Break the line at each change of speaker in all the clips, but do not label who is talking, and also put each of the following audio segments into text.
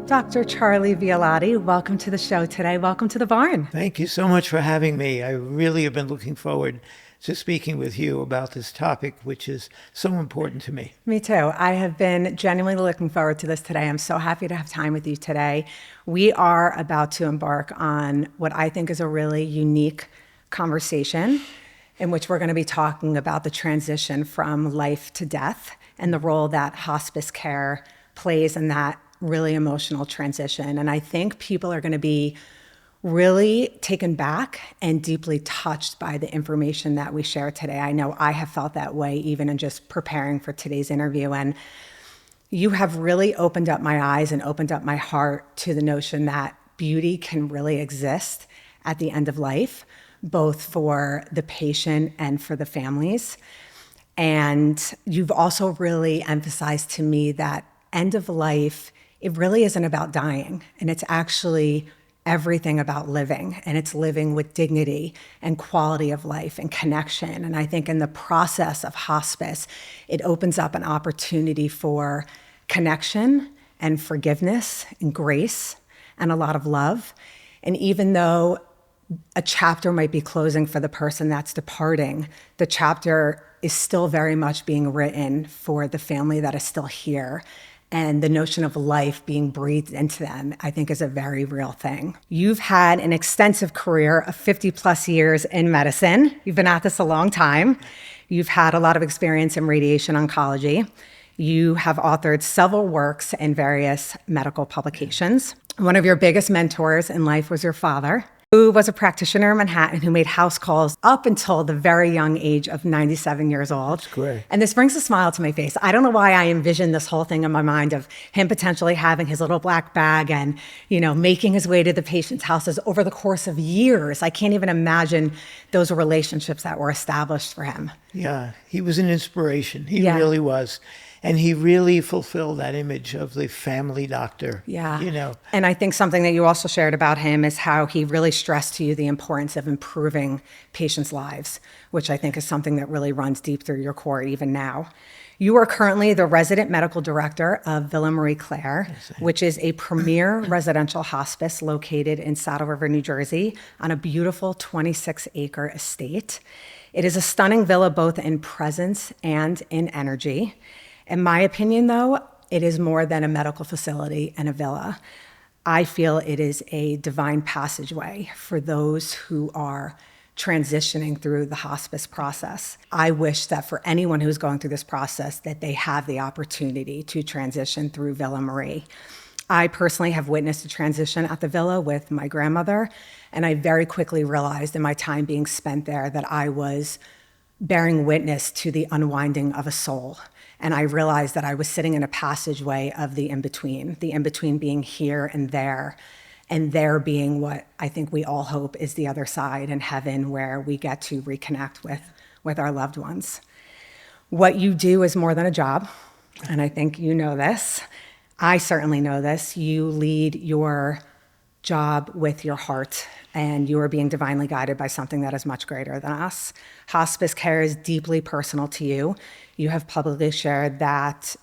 Dr. Charlie Vialotti, welcome to the show today. Welcome to the barn.
Thank you so much for having me. I really have been looking forward to speaking with you about this topic, which is so important to me.
Me too. I have been genuinely looking forward to this today. I'm so happy to have time with you today. We are about to embark on what I think is a really unique conversation in which we're going to be talking about the transition from life to death and the role that hospice care plays in that really emotional transition. And I think people are going to be really taken back and deeply touched by the information that we share today. I know I have felt that way even in just preparing for today's interview. And you have really opened up my eyes and opened up my heart to the notion that beauty can really exist at the end of life, both for the patient and for the families. And you've also really emphasized to me that end of life, it really isn't about dying, and it's actually everything about living, and it's living with dignity and quality of life and connection. And I think in the process of hospice, it opens up an opportunity for connection and forgiveness and grace and a lot of love. And even though a chapter might be closing for the person that's departing, the chapter is still very much being written for the family that is still here. And the notion of life being breathed into them, I think, is a very real thing. You've had an extensive career of 50 plus years in medicine. You've been at this a long time. You've had a lot of experience in radiation oncology. You have authored several works in various medical publications. One of your biggest mentors in life was your father, who was a practitioner in Manhattan who made house calls up until the very young age of 97 years old.
That's great.
And this brings a smile to my face. I don't know why I envision this whole thing in my mind of him potentially having his little black bag and, making his way to the patient's houses over the course of years. I can't even imagine those relationships that were established for him.
Yeah, he was an inspiration. He really was. And he really fulfilled that image of the family doctor.
Yeah. And I think something that you also shared about him is how he really stressed to you the importance of improving patients' lives, which I think is something that really runs deep through your core even now. You are currently the resident medical director of Villa Marie Claire, which is a premier residential hospice located in Saddle River, New Jersey, on a beautiful 26-acre estate. It is a stunning villa both in presence and in energy. In my opinion, though, it is more than a medical facility and a villa. I feel it is a divine passageway for those who are transitioning through the hospice process. I wish that for anyone who's going through this process, that they have the opportunity to transition through Villa Marie. I personally have witnessed a transition at the villa with my grandmother, and I very quickly realized in my time being spent there that I was bearing witness to the unwinding of a soul. And I realized that I was sitting in a passageway of the in-between being here and there being what I think we all hope is the other side in heaven, where we get to reconnect with our loved ones. What you do is more than a job, and I think you know this. I certainly know this. You lead your job with your heart, and you are being divinely guided by something that is much greater than us. Hospice care is deeply personal to you. You have publicly shared that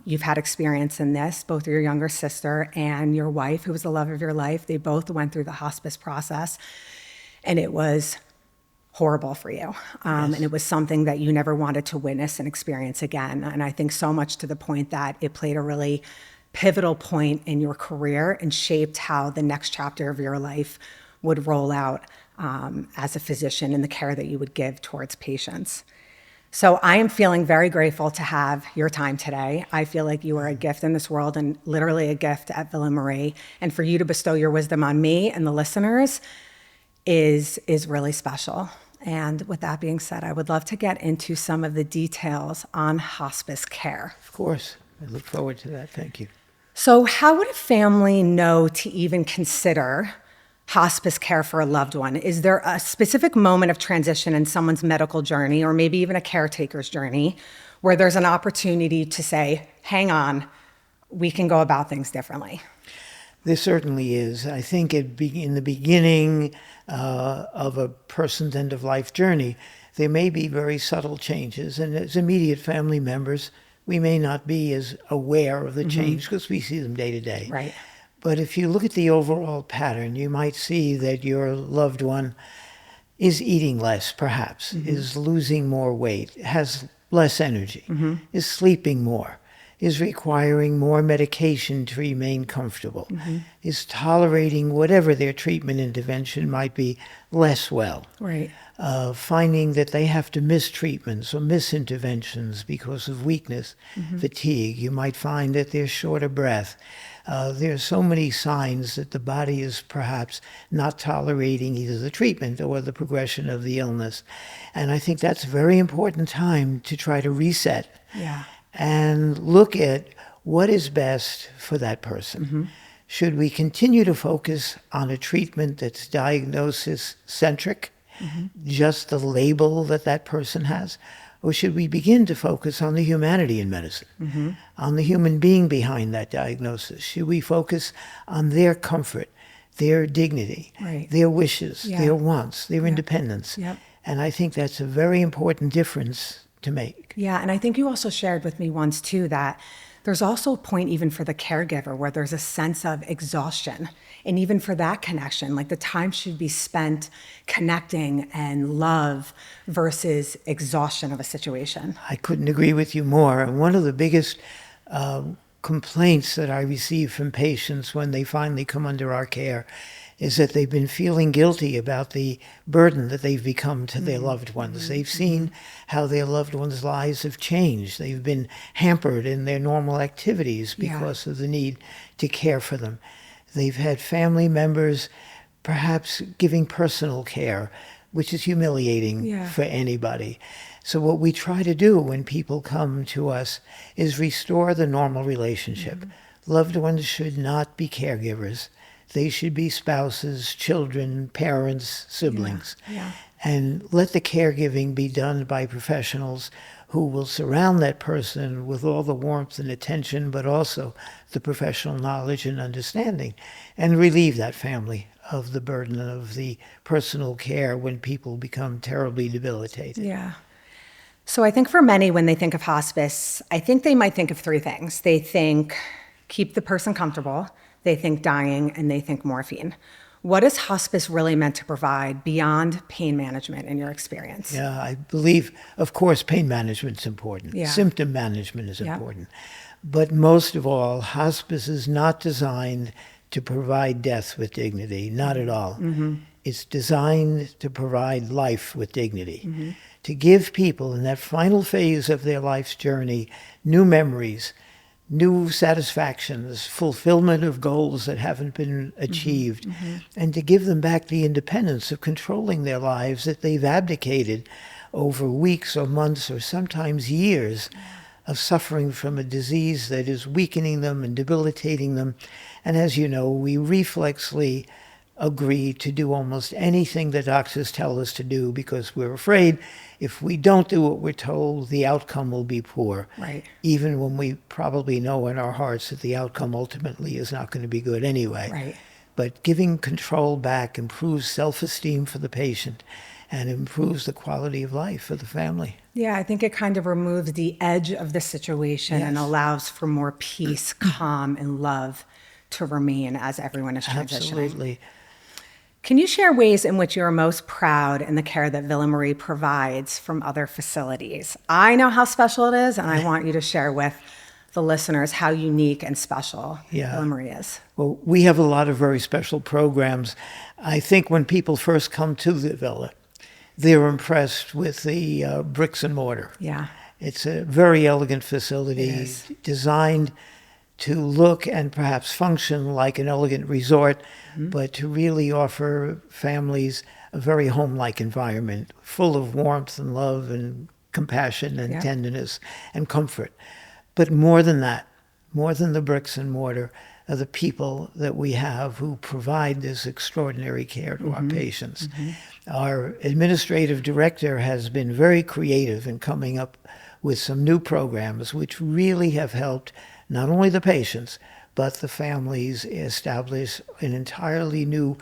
you've had experience in this. Both your younger sister and your wife, who was the love of your life, they both went through the hospice process, and it was horrible for you. And it was something that you never wanted to witness and experience again. And I think so much to the point that it played a really pivotal point in your career and shaped how the next chapter of your life would roll out as a physician in the care that you would give towards patients. So I am feeling very grateful to have your time today. I feel like you are a gift in this world and literally a gift at Villa Marie. And for you to bestow your wisdom on me and the listeners is really special. And with that being said, I would love to get into some of the details on hospice care.
Of course. I look forward to that. Thank you.
So how would a family know to even consider hospice care for a loved one? Is there a specific moment of transition in someone's medical journey, or maybe even a caretaker's journey, where there's an opportunity to say, hang on, we can go about things differently?
There certainly is. I think in the beginning of a person's end-of-life journey, there may be very subtle changes, and as immediate family members, we may not be as aware of the change because we see them day to day.
Right.
But if you look at the overall pattern, you might see that your loved one is eating less, perhaps, is losing more weight, has less energy, is sleeping more, is requiring more medication to remain comfortable, is tolerating whatever their treatment intervention might be less well.
Right.
Finding that they have to miss treatments or miss interventions because of weakness, fatigue. You might find that they're short of breath. There are so many signs that the body is perhaps not tolerating either the treatment or the progression of the illness. And I think that's a very important time to try to reset
Yeah.
and look at what is best for that person. Should we continue to focus on a treatment that's diagnosis-centric, just the label that that person has? Or should we begin to focus on the humanity in medicine, on the human being behind that diagnosis? Should we focus on their comfort, their dignity,
Right.
their wishes,
Yeah.
their wants, their independence?
Yep.
And I think that's a very important difference to make.
Yeah, and I think you also shared with me once too that there's also a point even for the caregiver where there's a sense of exhaustion. And even for that connection, like the time should be spent connecting and love versus exhaustion of a situation.
I couldn't agree with you more. And one of the biggest complaints that I receive from patients when they finally come under our care is that they've been feeling guilty about the burden that they've become to their loved ones. They've seen how their loved ones' lives have changed. They've been hampered in their normal activities because of the need to care for them. They've had family members perhaps giving personal care, which is humiliating for anybody. So what we try to do when people come to us is restore the normal relationship. Loved ones should not be caregivers. They should be spouses, children, parents, siblings. And let the caregiving be done by professionals who will surround that person with all the warmth and attention, but also the professional knowledge and understanding, and relieve that family of the burden of the personal care when people become terribly debilitated.
Yeah. So I think for many, when they think of hospice, I think they might think of three things. They think keep the person comfortable, they think dying, and they think morphine. What is hospice really meant to provide beyond pain management in your experience?
Yeah, I believe, of course, pain management's important.
Yeah.
Symptom management is important. But most of all, hospice is not designed to provide death with dignity, not at all. It's designed to provide life with dignity, to give people in that final phase of their life's journey new memories, new satisfactions, fulfillment of goals that haven't been achieved, and to give them back the independence of controlling their lives that they've abdicated over weeks or months or sometimes years of suffering from a disease that is weakening them and debilitating them. And as you know, we reflexly agree to do almost anything the doctors tell us to do because we're afraid if we don't do what we're told, the outcome will be poor.
Right.
Even when we probably know in our hearts that the outcome ultimately is not going to be good anyway.
Right.
But giving control back improves self-esteem for the patient and improves the quality of life for the family.
Yeah, I think it kind of removes the edge of the situation and allows for more peace, calm, and love to remain as everyone is transitioning.
Absolutely.
Can you share ways in which you're most proud in the care that Villa Marie provides from other facilities? I know how special it is, and I want you to share with the listeners how unique and special Villa Marie is.
Well, we have a lot of very special programs. I think when people first come to the Villa, they're impressed with the bricks and mortar.
Yeah.
It's a very elegant facility
It is.
designed to look and perhaps function like an elegant resort, but to really offer families a very home-like environment, full of warmth and love and compassion and tenderness and comfort. But more than that, more than the bricks and mortar, are the people that we have who provide this extraordinary care to our patients. Our administrative director has been very creative in coming up with some new programs which really have helped not only the patients, but the families establish an entirely new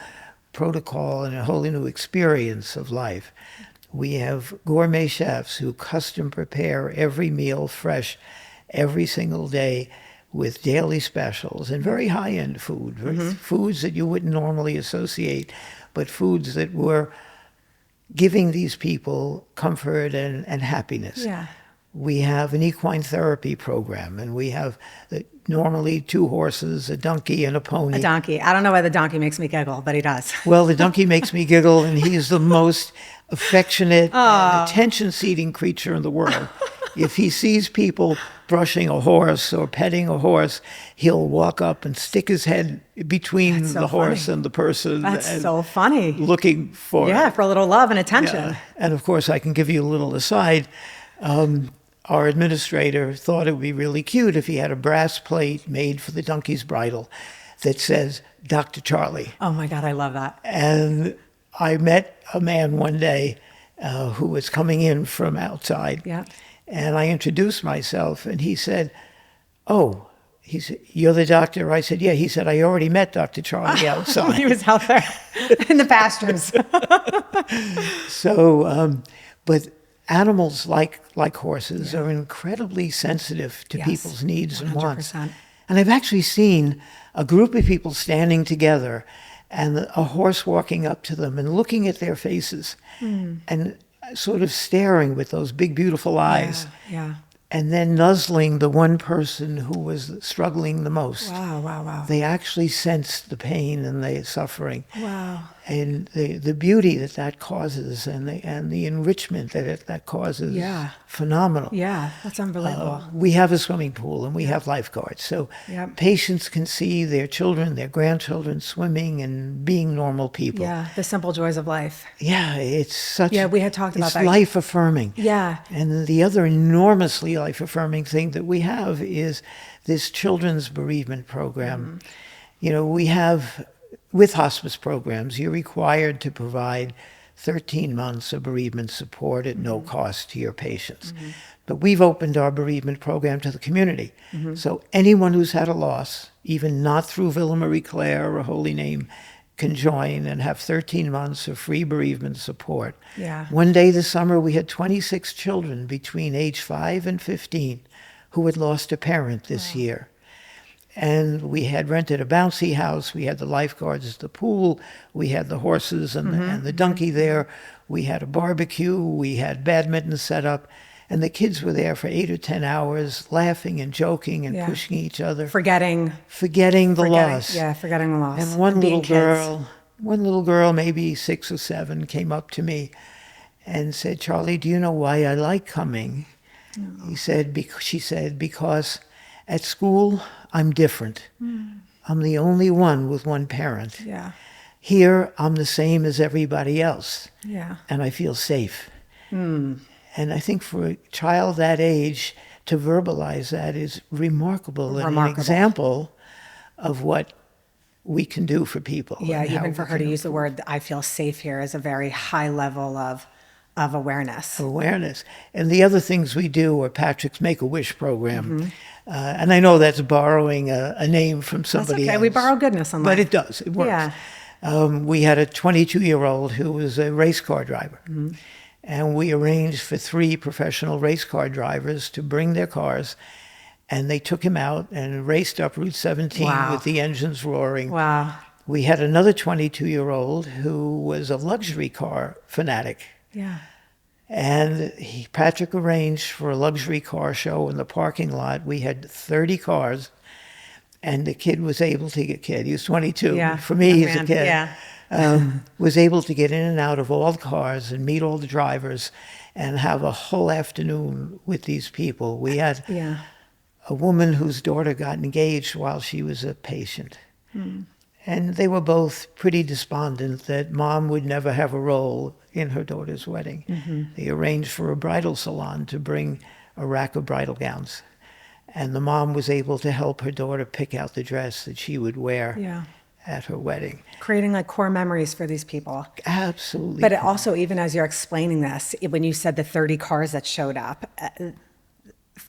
protocol and a wholly new experience of life. We have gourmet chefs who custom prepare every meal fresh every single day with daily specials and very high-end food, foods that you wouldn't normally associate, but foods that were giving these people comfort and happiness.
Yeah.
We have an equine therapy program, and we have normally 2 horses, a donkey and a pony.
A donkey. I don't know why the donkey makes me giggle, but he does.
Well, the donkey makes me giggle, and he is the most affectionate and attention-seeking creature in the world. If he sees people brushing a horse or petting a horse, he'll walk up and stick his head between the horse and the person.
That's so funny.
Looking for
for a little love and attention.
Yeah. And of course, I can give you a little aside. Our administrator thought it would be really cute if he had a brass plate made for the donkey's bridle that says, Dr. Charlie.
Oh my God, I love that.
And I met a man one day who was coming in from outside.
Yeah.
And I introduced myself, and he said, oh, he said, you're the doctor? I said, yeah. He said, I already met Dr. Charlie outside.
He was out there in the pastures.
So, but animals like horses are incredibly sensitive to
Yes,
people's needs and wants.
100%.
And I've actually seen a group of people standing together and a horse walking up to them and looking at their faces and sort of staring with those big, beautiful eyes.
Yeah.
And then nuzzling the one person who was struggling the most.
Wow.
They actually sensed the pain and the suffering.
Wow.
And the beauty that causes and the enrichment that causes.
Yeah.
Phenomenal.
Yeah, that's unbelievable.
We have a swimming pool and we have lifeguards. So patients can see their children, their grandchildren swimming and being normal people.
Yeah, the simple joys of life.
Yeah, it's such.
Yeah, we had talked about
it's
that.
life affirming.
Yeah.
And the other enormously life affirming thing that we have is this children's bereavement program. You know, we have, with hospice programs, you're required to provide 13 months of bereavement support at no cost to your patients. But we've opened our bereavement program to the community. So anyone who's had a loss, even not through Villa Marie Claire or Holy Name, can join and have 13 months of free bereavement support.
Yeah.
One day this summer, we had 26 children between age 5 and 15 who had lost a parent this year. And we had rented a bouncy house. We had the lifeguards at the pool. We had the horses and the donkey there. We had a barbecue. We had badminton set up. And the kids were there for 8 or 10 hours, laughing and joking and pushing each other.
Forgetting
the loss.
Yeah, forgetting the loss.
And one
Being
little girl, maybe 6 or 7, came up to me and said, Charlie, do you know why I like coming? She said, because at school, I'm different. I'm the only one with one parent.
Yeah.
Here, I'm the same as everybody else.
Yeah.
And I feel safe. And I think for a child that age to verbalize that is remarkable. And an example of what we can do for people.
Yeah, even for her to use the word, I feel safe here, is a very high level of awareness.
And the other things we do are Patrick's Make-A-Wish program. And I know that's borrowing a name from somebody else.
We borrow goodness on that.
But it does. It works.
Yeah.
We had a 22-year-old who was a race car driver. And we arranged for 3 professional race car drivers to bring their cars. And they took him out and raced up Route 17 with the engines roaring.
Wow.
We had another 22-year-old who was a luxury car fanatic.
Yeah.
And Patrick arranged for a luxury car show in the parking lot. We had 30 cars, and the kid was able to get, he was 22.
Yeah.
For me, he's a kid.
Yeah.
Was able to get in and out of all the cars and meet all the drivers and have a whole afternoon with these people. We had a woman whose daughter got engaged while she was a patient. And they were both pretty despondent that mom would never have a role in her daughter's wedding. They arranged for a bridal salon to bring a rack of bridal gowns. And the mom was able to help her daughter pick out the dress that she would wear at her wedding.
Creating like core memories for these people.
Absolutely.
But it also, even as you're explaining this, when you said the 30 cars that showed up,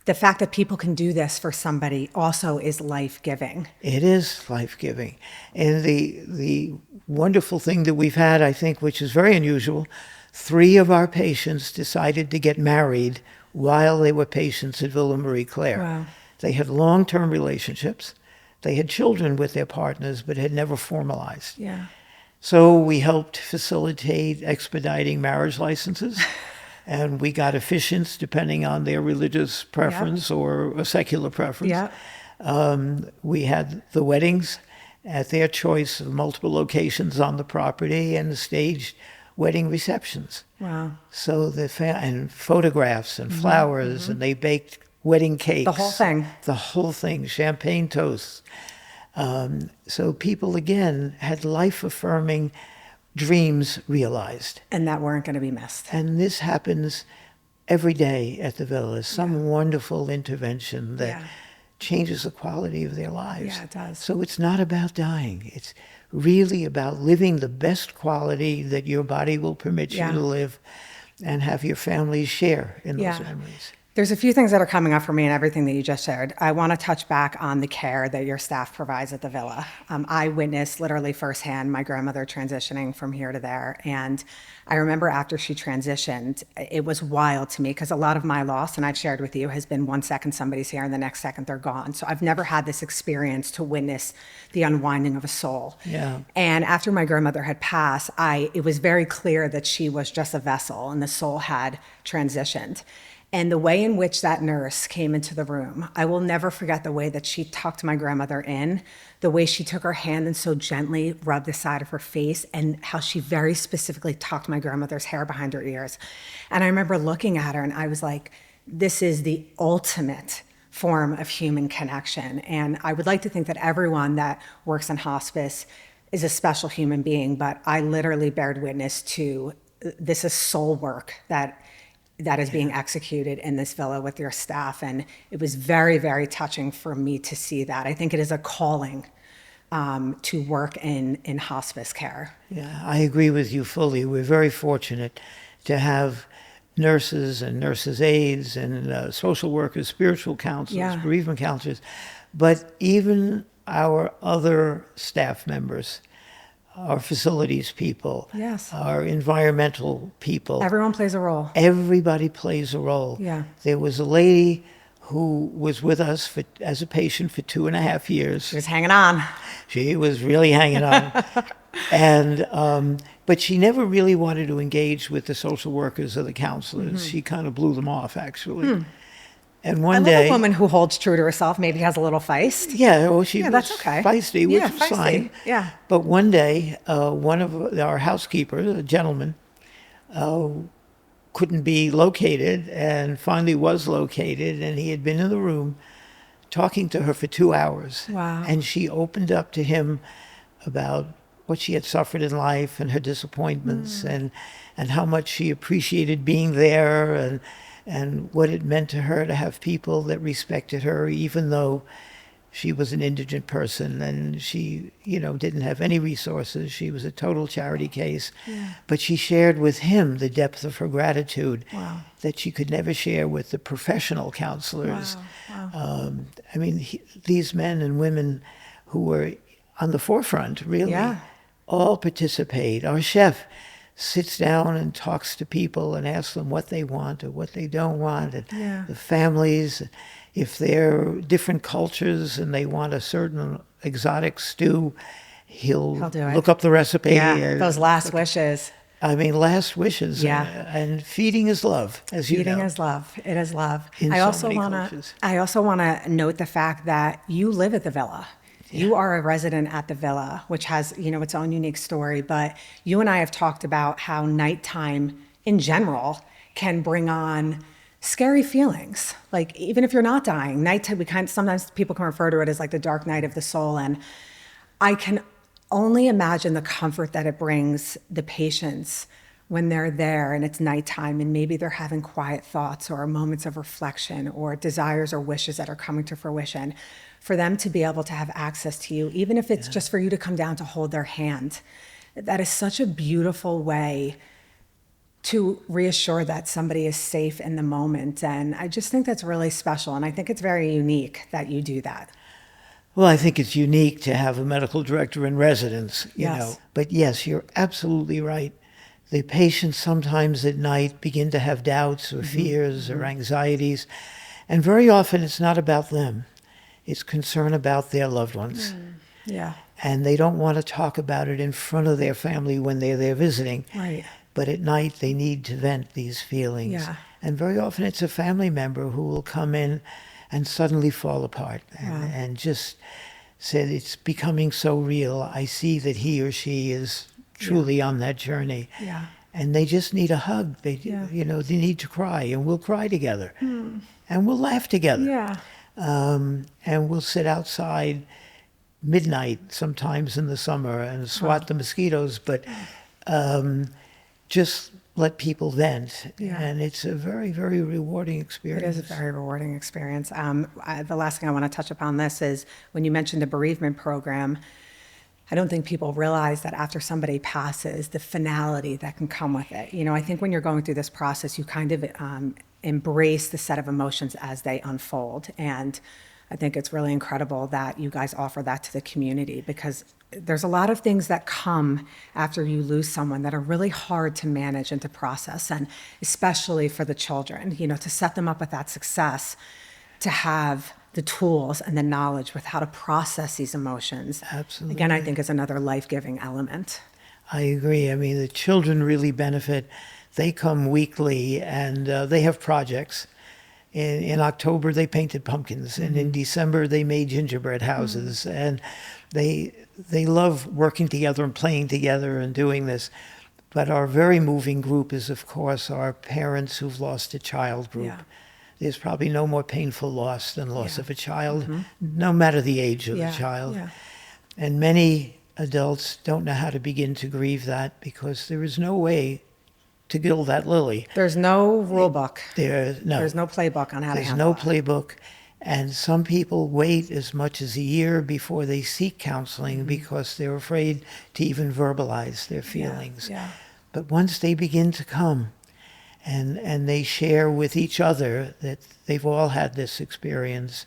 the fact that people can do this for somebody also is life-giving.
It is life-giving. And the wonderful thing that we've had, I think, which is very unusual, 3 of our patients decided to get married while they were patients at Villa Marie Claire.
Wow.
They had long-term relationships. They had children with their partners, but had never formalized.
Yeah.
So we helped facilitate expediting marriage licenses, and we got officiants depending on their religious preference or a secular preference.
Yeah.
We had the weddings at their choice of multiple locations on the property and staged wedding receptions.
Wow.
So and photographs and flowers, and they baked wedding cakes.
The whole thing.
The whole thing, champagne toasts. So people, again, had life-affirming dreams realized.
And that weren't going to be missed.
And this happens every day at the villa. Some wonderful intervention that changes the quality of their lives.
Yeah, it does.
So it's not about dying. It's really about living the best quality that your body will permit you to live, and have your family share in those memories.
There's a few things that are coming up for me in everything that you just shared. I want to touch back on the care that your staff provides at the villa. I witnessed literally firsthand my grandmother transitioning from here to there. And I remember after she transitioned, it was wild to me because a lot of my loss, and I've shared with you, has been 1 second somebody's here and the next second they're gone. So I've never had this experience to witness the unwinding of a soul.
Yeah.
And after my grandmother had passed, it was very clear that she was just a vessel and the soul had transitioned. And the way in which that nurse came into the room, I will never forget the way that she tucked my grandmother in, the way she took her hand and so gently rubbed the side of her face, and how she very specifically tucked my grandmother's hair behind her ears. And I remember looking at her and I was like, this is the ultimate form of human connection. And I would like to think that everyone that works in hospice is a special human being, but I literally bared witness to this is soul work that is being executed in this villa with your staff. And it was very, very touching for me to see that. I think it is a calling to work in hospice care.
Yeah, I agree with you fully. We're very fortunate to have nurses and nurses' aides and social workers, spiritual counselors, bereavement counselors, but even our other staff members, our facilities people, our environmental people.
Everyone plays a role.
Everybody plays a role.
Yeah.
There was a lady who was with us as a patient for 2.5 years.
She was hanging on.
She was really hanging on. And but she never really wanted to engage with the social workers or the counselors. She kind of blew them off, actually. And one
I love
day,
a woman who holds true to herself, maybe has a little feist.
yeah, well, she was
that's okay.
feisty, which was
feisty.
fine.
Yeah.
But one day, one of our housekeepers, a gentleman, couldn't be located, and finally was located, and he had been in the room talking to her for 2 hours.
Wow.
And she opened up to him about what she had suffered in life and her disappointments, and how much she appreciated being there, and what it meant to her to have people that respected her, even though she was an indigent person and she, didn't have any resources. She was a total charity case. Yeah. But she shared with him the depth of her gratitude that she could never share with the professional counselors.
Wow.
These men and women who were on the forefront, really, all participate. Our chef sits down and talks to people and asks them what they want or what they don't want, and the families, if they're different cultures and they want a certain exotic stew, he'll look up the recipe.
Yeah, those last wishes.
Last wishes. And feeding is love, as you know.
Feeding is love. It is love.
I also
want to note the fact that you live at the villa. You are a resident at the villa, which has, its own unique story. But you and I have talked about how nighttime in general can bring on scary feelings. Like, even if you're not dying, nighttime, sometimes people can refer to it as like the dark night of the soul. And I can only imagine the comfort that it brings the patients when they're there and it's nighttime and maybe they're having quiet thoughts or moments of reflection or desires or wishes that are coming to fruition, for them to be able to have access to you, even if it's just for you to come down to hold their hand. That is such a beautiful way to reassure that somebody is safe in the moment. And I just think that's really special. And I think it's very unique that you do that.
Well, I think it's unique to have a medical director in residence, you know. But yes, you're absolutely right. the patients sometimes at night begin to have doubts or fears or anxieties. And very often it's not about them. It's concern about their loved ones.
Yeah.
And they don't want to talk about it in front of their family when they're there visiting.
Right.
But at night they need to vent these feelings.
Yeah.
And very often it's a family member who will come in and suddenly fall apart and just said, it's becoming so real. I see that he or she is truly on that journey.
Yeah.
And they just need a hug. They, they need to cry, and we'll cry together. And we'll laugh together.
Yeah.
And we'll sit outside midnight sometimes in the summer and swat the mosquitoes, but just let people vent.
Yeah.
And it's a very, very rewarding experience.
It is a very rewarding experience. The last thing I want to touch upon this is when you mentioned the bereavement program, I don't think people realize that after somebody passes, the finality that can come with it. I think when you're going through this process, you kind of embrace the set of emotions as they unfold. And I think it's really incredible that you guys offer that to the community, because there's a lot of things that come after you lose someone that are really hard to manage and to process, and especially for the children, to set them up with that success, to have the tools and the knowledge with how to process these emotions.
Absolutely.
Again, I think is another life-giving element.
I agree. I mean, the children really benefit. They come weekly, and they have projects. In October, they painted pumpkins, and in December, they made gingerbread houses. And they love working together and playing together and doing this. But our very moving group is, of course, our parents who've lost a child group.
Yeah.
There's probably no more painful loss than loss of a child, no matter the age of the child.
Yeah.
And many adults don't know how to begin to grieve that, because there is no way to gill that lily.
There's no rule book.
There's no
playbook on how to
There's
handle
no
it.
playbook. And some people wait as much as a year before they seek counseling because they're afraid to even verbalize their feelings.
Yeah.
But once they begin to come and they share with each other that they've all had this experience,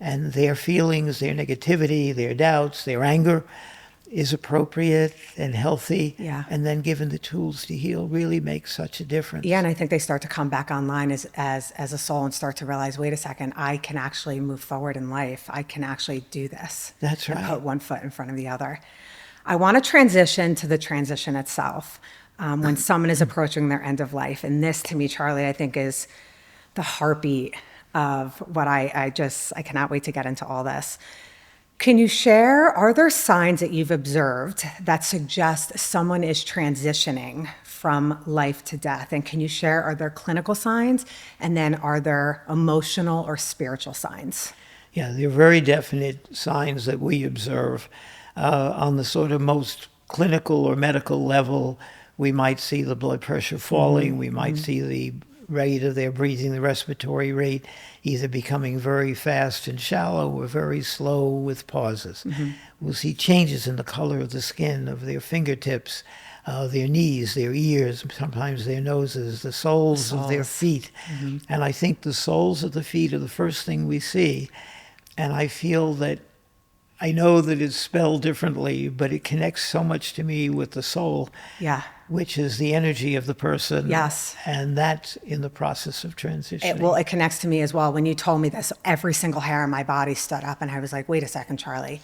and their feelings, their negativity, their doubts, their anger is appropriate and healthy, and then given the tools to heal, really makes such a difference.
Yeah, and I think they start to come back online as a soul and start to realize, wait a second, I can actually move forward in life. I can actually do this.
That's right.
And put one foot in front of the other. I want to transition to the transition itself, when someone is approaching their end of life. And this, to me, Charlie, I think is the heartbeat of what I cannot wait to get into all this. Can you share, are there signs that you've observed that suggest someone is transitioning from life to death? And can you share, are there clinical signs? And then are there emotional or spiritual signs?
Yeah, there are very definite signs that we observe. On the sort of most clinical or medical level, we might see the blood pressure falling. We might see the rate of their breathing, the respiratory rate, either becoming very fast and shallow or very slow with pauses. We'll see changes in the color of the skin of their fingertips, their knees, their ears, sometimes their noses, the soles of their feet. And I think the soles of the feet are the first thing we see. And I feel that, I know that it's spelled differently, but it connects so much to me with the soul.
Yeah.
Which is the energy of the person.
Yes.
And that's in the process of transitioning.
It connects to me as well. When you told me this, every single hair on my body stood up, and I was like, wait a second, Charlie.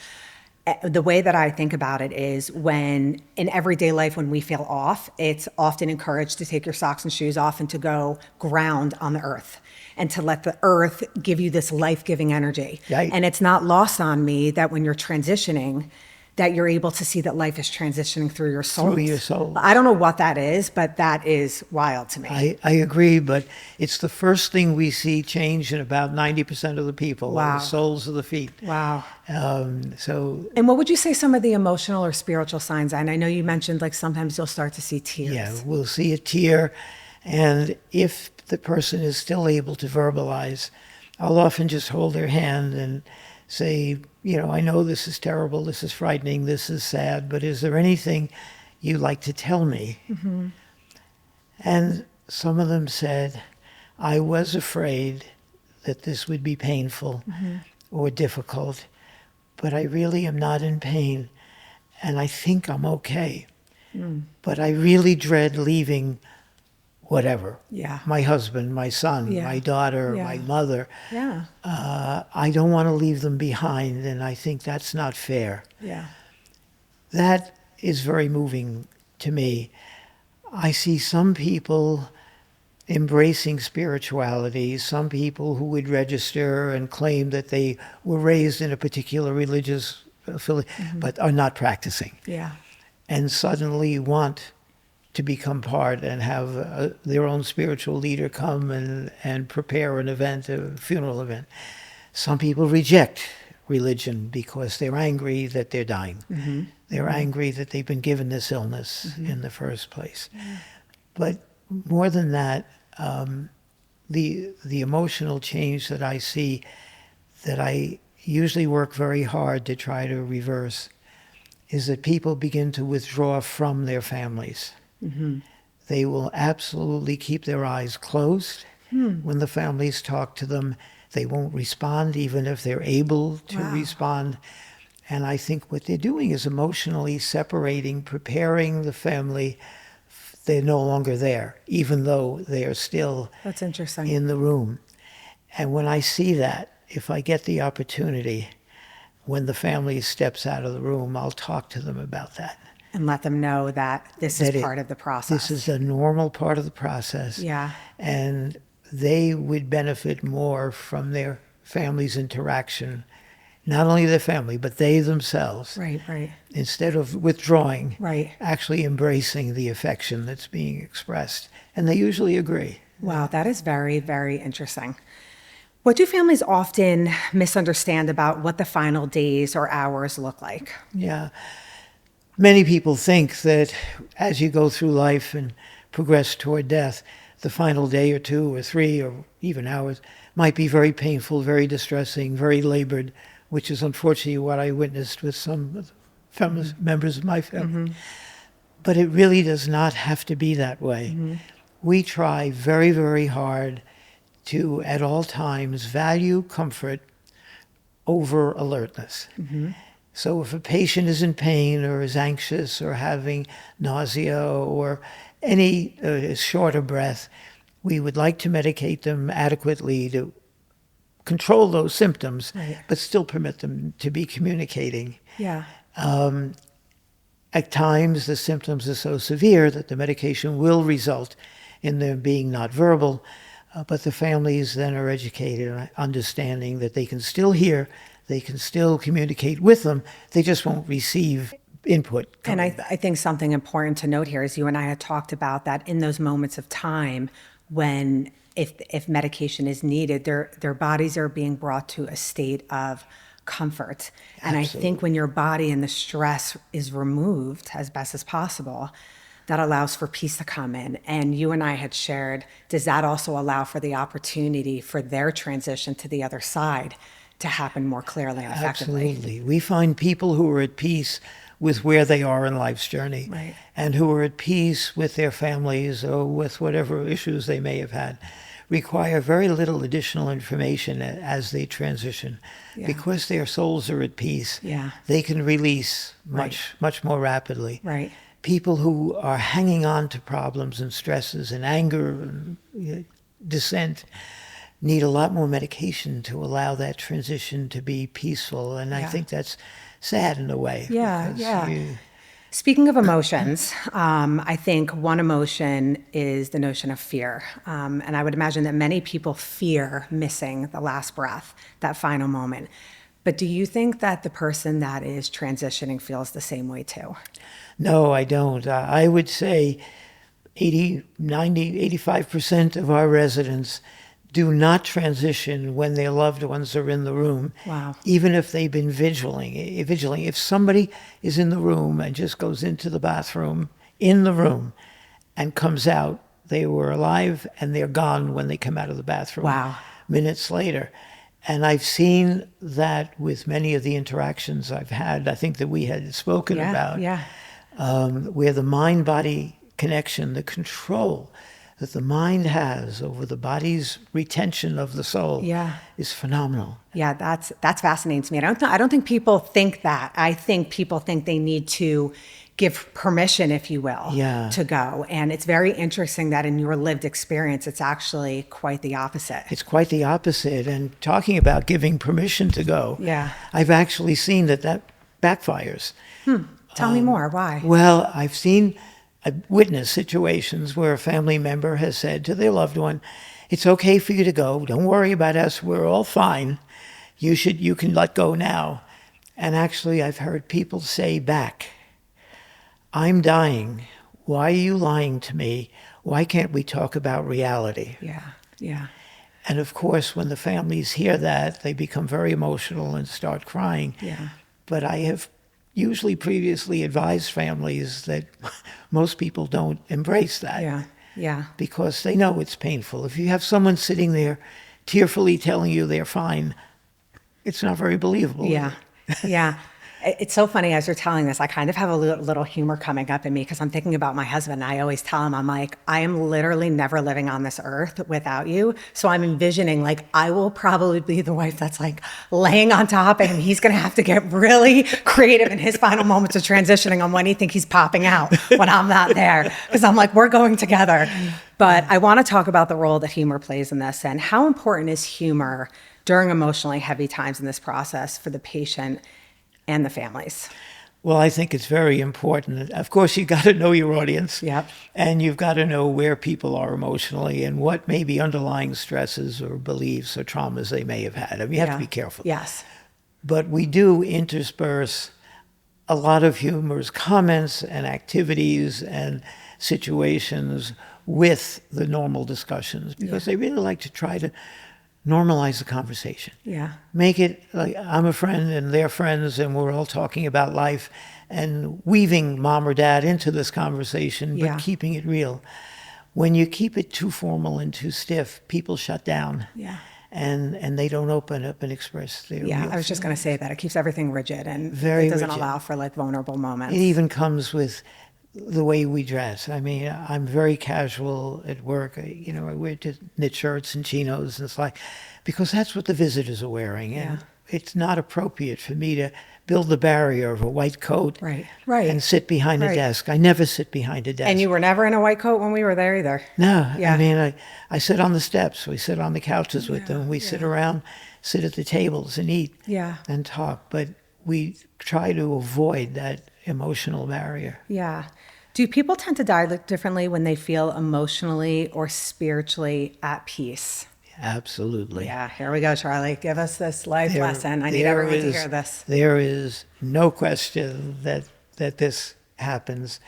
The way that I think about it is, when in everyday life, when we feel off, it's often encouraged to take your socks and shoes off and to go ground on the earth and to let the earth give you this life-giving energy.
Right.
And it's not lost on me that when you're transitioning, that you're able to see that life is transitioning through your soul.
Through your soul.
I don't know what that is, but that is wild to me.
I agree, but it's the first thing we see change in about 90% of the people.
Wow.
The soles of the feet.
Wow.
So,
And what would you say some of the emotional or spiritual signs are? And I know you mentioned, like, sometimes you'll start to see tears.
yeah, we'll see a tear. And if the person is still able to verbalize, I'll often just hold their hand and say, I know this is terrible, this is frightening, this is sad, but is there anything you'd like to tell me? And some of them said, I was afraid that this would be painful or difficult, but I really am not in pain, and I think I'm okay. But I really dread leaving whatever.
Yeah.
My husband, my son,
Yeah.
my daughter,
Yeah.
my mother.
Yeah.
I don't want to leave them behind, and I think that's not fair.
Yeah.
That is very moving to me. I see some people embracing spirituality, some people who would register and claim that they were raised in a particular religious affiliation, but are not practicing,
Yeah.
and suddenly want to become part and have their own spiritual leader come and prepare an event, a funeral event. Some people reject religion because they're angry that they're dying. They're angry that they've been given this illness in the first place. But more than that, the emotional change that I see, that I usually work very hard to try to reverse, is that people begin to withdraw from their families. They will absolutely keep their eyes closed when the families talk to them. They won't respond even if they're able to respond. And I think what they're doing is emotionally separating, preparing the family. They're no longer there, even though they are still
That's interesting.
in the room. And when I see that, if I get the opportunity, when the family steps out of the room, I'll talk to them about that.
And let them know that this is part of the process.
This is a normal part of the process.
Yeah.
And they would benefit more from their family's interaction, not only their family, but they themselves.
Right, right.
Instead of withdrawing,
Right.
actually embracing the affection that's being expressed. And they usually agree.
Wow, that is very, very interesting. What do families often misunderstand about what the final days or hours look like?
Yeah. Many people think that as you go through life and progress toward death, the final day or 2 or 3 or even hours might be very painful, very distressing, very labored, which is unfortunately what I witnessed with some members of my family. But it really does not have to be that way. We try very, very hard to, at all times, value comfort over alertness. So if a patient is in pain or is anxious or having nausea or any short of breath, we would like to medicate them adequately to control those symptoms, but still permit them to be communicating.
Yeah.
At times, the symptoms are so severe that the medication will result in them being not verbal, but the families then are educated, understanding that they can still hear, they can still communicate with them, they just won't receive input.
And I think something important to note here is you and I had talked about that in those moments of time when if medication is needed, their bodies are being brought to a state of comfort. And I think when your body and the stress is removed as best as possible, that allows for peace to come in. And you and I had shared, does that also allow for the opportunity for their transition to the other side to happen more clearly and effectively?
Absolutely. We find people who are at peace with where they are in life's journey, and who are at peace with their families or with whatever issues they may have had, require very little additional information as they transition. Because their souls are at peace, they can release much more rapidly.
Right.
People who are hanging on to problems and stresses and anger and dissent need a lot more medication to allow that transition to be peaceful. And I think that's sad in a way.
Speaking of emotions, I think one emotion is the notion of fear. And I would imagine that many people fear missing the last breath, that final moment. But do you think that the person that is transitioning feels the same way too?
No, I don't. I would say 80, 90, 85% of our residents do not transition when their loved ones are in the room.
Wow.
Even if they've been vigiling. If somebody is in the room and just goes into the bathroom, in the room, and comes out, they were alive and they're gone when they come out of the bathroom.
Wow.
Minutes later. And I've seen that with many of the interactions I've had, I think that we had spoken about, where the mind-body connection, the control that the mind has over the body's retention of the soul is phenomenal.
Yeah, that's fascinating to me. I don't think people think that. I think people think they need to give permission, if you will,
Yeah.
to go. And it's very interesting that in your lived experience, it's actually quite the opposite.
It's quite the opposite. And talking about giving permission to go,
Yeah.
I've actually seen that backfires.
Tell me more. Why?
Well, I've witnessed situations where a family member has said to their loved one, "It's okay for you to go. Don't worry about us. We're all fine. You can let go now." And actually, I've heard people say back, "I'm dying. Why are you lying to me? Why can't we talk about reality?"
Yeah. Yeah.
And of course, when the families hear that, they become very emotional and start crying.
Yeah.
But I have usually previously advised families that most people don't embrace that.
Yeah. Yeah.
Because they know it's painful. If you have someone sitting there tearfully telling you they're fine, it's not very believable.
Yeah. Yeah. It's so funny as you're telling this, I kind of have a little humor coming up in me because I'm thinking about my husband. I always tell him, I'm like, I am literally never living on this earth without you. So I'm envisioning like, I will probably be the wife that's like laying on top of him. He's going to have to get really creative in his final moments of transitioning on when he thinks he's popping out when I'm not there. Because I'm like, we're going together. But I want to talk about the role that humor plays in this and how important is humor during emotionally heavy times in this process for the patient and the families.
Well, I think it's very important. Of course, you've got to know your audience.
Yep.
And you've got to know where people are emotionally and what may be underlying stresses or beliefs or traumas they may have had. I mean, you have to be careful.
Yes.
But we do intersperse a lot of humorous comments and activities and situations with the normal discussions because they really like to try to normalize the conversation.
Yeah.
Make it like I'm a friend and they're friends and we're all talking about life and weaving mom or dad into this conversation, but keeping it real. When you keep it too formal and too stiff, people shut down.
Yeah.
And they don't open up and express their real
I was just going to say that. It keeps everything rigid and
Very
it doesn't
rigid.
allow for like vulnerable moments.
It even comes with the way we dress. I mean, I'm very casual at work. I wear just knit shirts and chinos and it's like, because that's what the visitors are wearing. And it's not appropriate for me to build the barrier of a white coat
Right.
and sit behind a desk. I never sit behind a desk.
And you were never in a white coat when we were there either.
No,
Yeah.
I mean, I sit on the steps. We sit on the couches with them. We sit around, sit at the tables and eat and talk. But we try to avoid that emotional barrier.
Yeah. Do people tend to die differently when they feel emotionally or spiritually at peace?
Absolutely.
Yeah, here we go, Charlie. Give us this life lesson. I need everyone to hear this.
There is no question that this happens.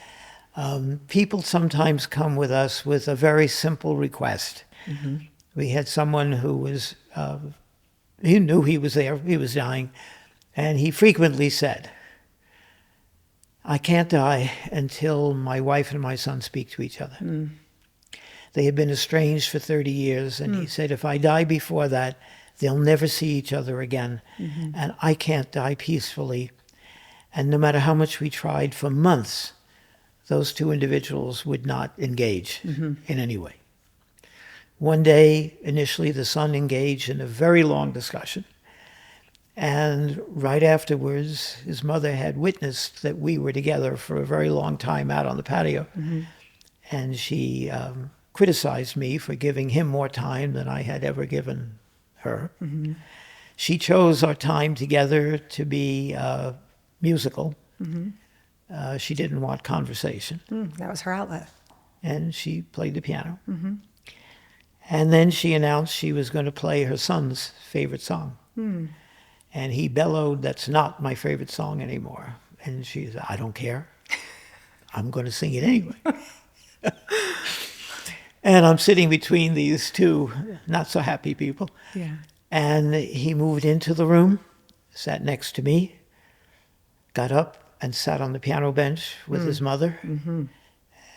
People sometimes come with us with a very simple request. Mm-hmm. We had someone who was, he knew he was there, he was dying, and he frequently said, "I can't die until my wife and my son speak to each other." Mm. They had been estranged for 30 years, and he said, "If I die before that, they'll never see each other again, and I can't die peacefully." And no matter how much we tried for months, those two individuals would not engage in any way. One day, initially, the son engaged in a very long discussion. And right afterwards, his mother had witnessed that we were together for a very long time out on the patio. Mm-hmm. And she criticized me for giving him more time than I had ever given her. Mm-hmm. She chose our time together to be musical. Mm-hmm. She didn't want conversation.
That was her outlet.
And she played the piano. Mm-hmm. And then she announced she was going to play her son's favorite song. Mm. And he bellowed, "That's not my favorite song anymore." And she said, "I don't care. I'm going to sing it anyway." And I'm sitting between these two not so happy people.
Yeah.
And he moved into the room, sat next to me, got up and sat on the piano bench with his mother. Mm-hmm.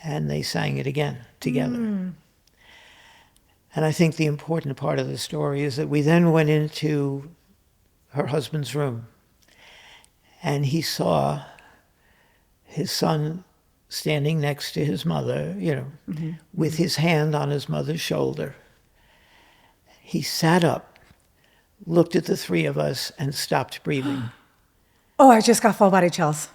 And they sang it again together. Mm. And I think the important part of the story is that we then went into her husband's room, and he saw his son standing next to his mother, with his hand on his mother's shoulder. He sat up, looked at the three of us, and stopped breathing.
Oh, I just got full body chills.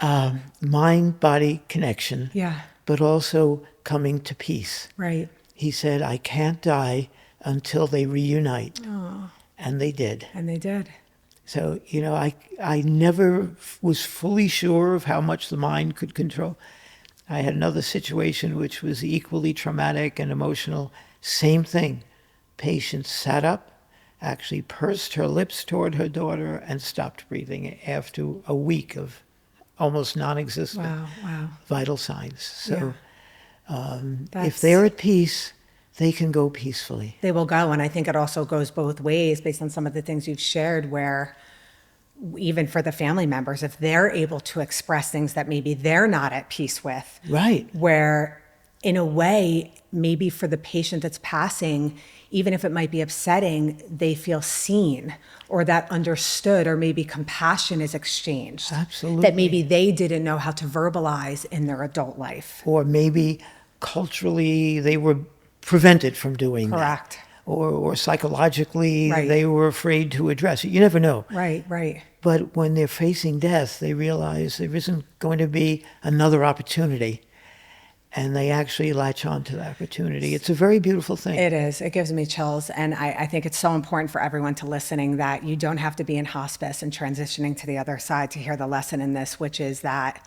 mind-body connection,
Yeah.
but also coming to peace.
Right.
He said, I can't die until they reunite. And they did.
And they did.
So, I never was fully sure of how much the mind could control. I had another situation which was equally traumatic and emotional. Same thing. Patient sat up, actually pursed her lips toward her daughter, and stopped breathing after a week of almost non-existent
Wow.
vital signs. So if
That's-
they're at peace, they can go peacefully.
They will go. And I think it also goes both ways based on some of the things you've shared, where even for the family members, if they're able to express things that maybe they're not at peace with,
Right.
where in a way, maybe for the patient that's passing, even if it might be upsetting, they feel seen or that understood, or maybe compassion is exchanged.
Absolutely.
That maybe they didn't know how to verbalize in their adult life.
Or maybe culturally they were prevented from doing that.
Correct.
Or psychologically
Right.
they were afraid to address it. You never know.
Right.
But when they're facing death, they realize there isn't going to be another opportunity. And they actually latch on to the opportunity. It's a very beautiful thing.
It is. It gives me chills. And I think it's so important for everyone to listening that you don't have to be in hospice and transitioning to the other side to hear the lesson in this, which is that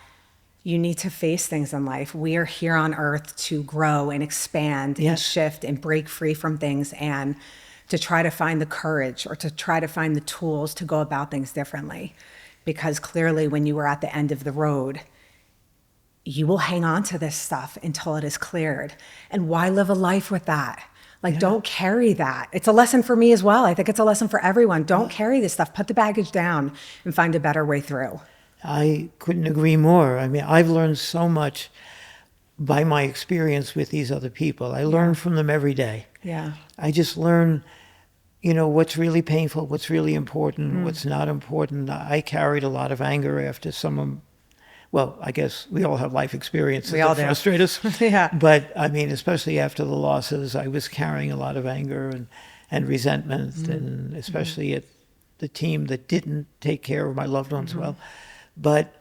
you need to face things in life. We are here on earth to grow and expand and
Yes.
shift and break free from things, and to try to find the courage or to try to find the tools to go about things differently. Because clearly when you are at the end of the road, you will hang on to this stuff until it is cleared. And why live a life with that? Like, don't carry that. It's a lesson for me as well. I think it's a lesson for everyone. Don't carry this stuff. Put the baggage down and find a better way through.
I couldn't agree more. I mean, I've learned so much by my experience with these other people. I learn from them every day.
Yeah.
I just learn, what's really painful, what's really important, what's not important. I carried a lot of anger after well, I guess we all have life experiences
We all
that
do.
frustrate us.
Yeah.
But I mean, especially after the losses, I was carrying a lot of anger and resentment, and especially at the team that didn't take care of my loved ones well. But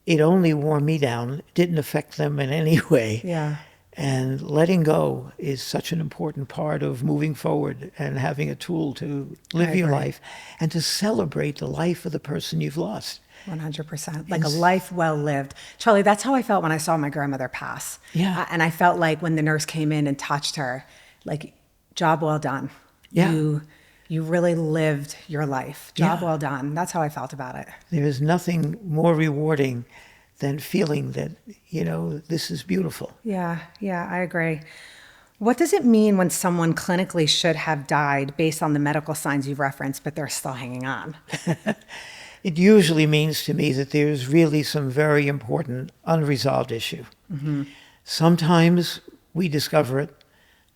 it only wore me down. It didn't affect them in any way.
Yeah.
And letting go is such an important part of moving forward and having a tool to live your
agree.
life and to celebrate the life of the person you've lost.
100%. Like a life well lived. Charlie, that's how I felt when I saw my grandmother pass.
Yeah.
And I felt like when the nurse came in and touched her, like, job well done.
Yeah.
You really lived your life. Job
Yeah.
well done. That's how I felt about it.
There is nothing more rewarding than feeling that, this is beautiful.
Yeah, I agree. What does it mean when someone clinically should have died based on the medical signs you've referenced, but they're still hanging on?
It usually means to me that there's really some very important unresolved issue. Sometimes we discover it,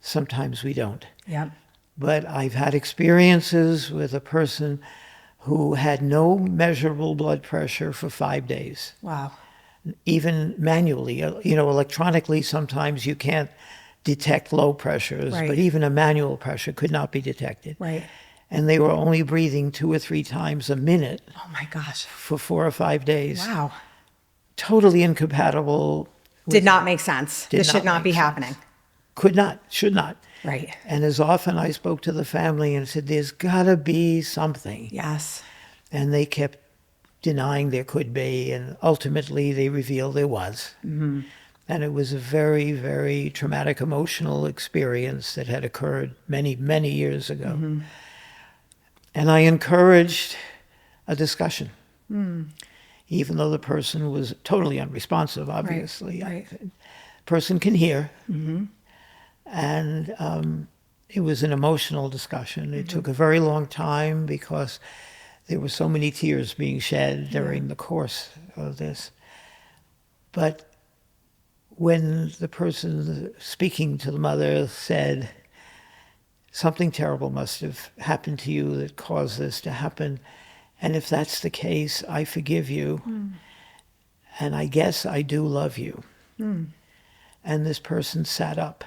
sometimes we don't.
Yep.
But I've had experiences with a person who had no measurable blood pressure for 5 days,
Wow.
even manually. Electronically, sometimes you can't detect low pressures,
Right.
but even a manual pressure could not be detected.
Right.
And they were only breathing 2 or 3 times a minute
Oh my gosh.
for 4 or 5 days.
Wow.
Totally incompatible.
Did not make sense.
Did
This should
not
not be
make sense.
happening.
Could not, should not.
Right.
And as often I spoke to the family and said, there's got to be something.
Yes.
And they kept denying there could be, and ultimately they revealed there was. And it was a very, very traumatic emotional experience that had occurred many, many years ago. And I encouraged a discussion, even though the person was totally unresponsive, obviously.
Right.
Person can hear. And it was an emotional discussion. It took a very long time because there were so many tears being shed during the course of this. But when the person speaking to the mother said, something terrible must have happened to you that caused this to happen, and if that's the case, I forgive you, and I guess I do love you. And this person sat up,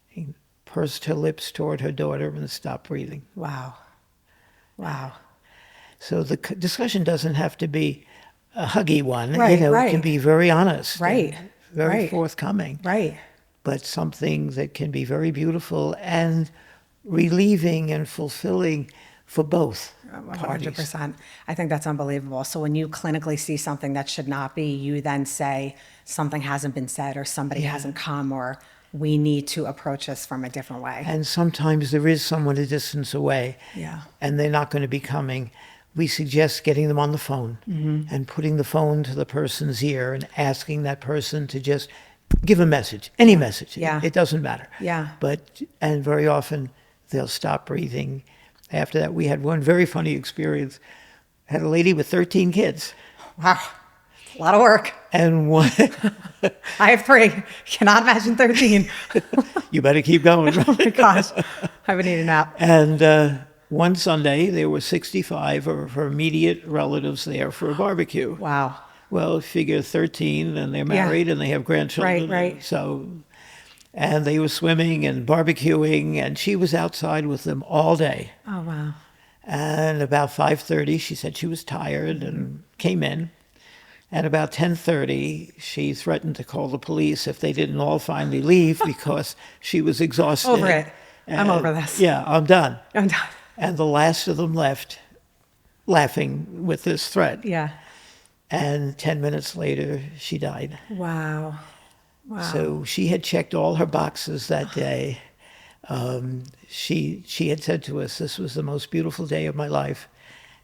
he pursed her lips toward her daughter and stopped breathing.
Wow. Wow.
So the discussion doesn't have to be a huggy one.
Right,
It
right.
can be very honest,
Right,
and very
right.
forthcoming,
Right.
but something that can be very beautiful and relieving and fulfilling for both parties.
100%. I think that's unbelievable. So when you clinically see something that should not be, you then say something hasn't been said or somebody hasn't come or we need to approach this from a different way.
And sometimes there is someone a distance away,
Yeah.
and they're not going to be coming. We suggest getting them on the phone and putting the phone to the person's ear and asking that person to just give a message, any message.
Yeah.
It doesn't matter.
Yeah.
And very often they'll stop breathing. After that, we had one very funny experience. Had a lady with 13 kids,
Wow. A lot of work.
and one,
I have 3. Cannot imagine 13.
you better keep going.
Oh my gosh. I would need a nap.
And one Sunday, there were 65 of her immediate relatives there for a barbecue.
Wow.
Well, figure 13, and they're married, and they have grandchildren.
Right.
So, and they were swimming and barbecuing, and she was outside with them all day.
Oh, wow.
And about 5:30, she said she was tired and came in. And about 10:30, she threatened to call the police if they didn't all finally leave because she was exhausted.
Over it. I'm
And,
over this.
Yeah, I'm done.
I'm done.
And the last of them left, laughing with this threat.
Yeah.
And 10 minutes later, she died.
Wow. Wow.
So she had checked all her boxes that day. She had said to us, "This was the most beautiful day of my life."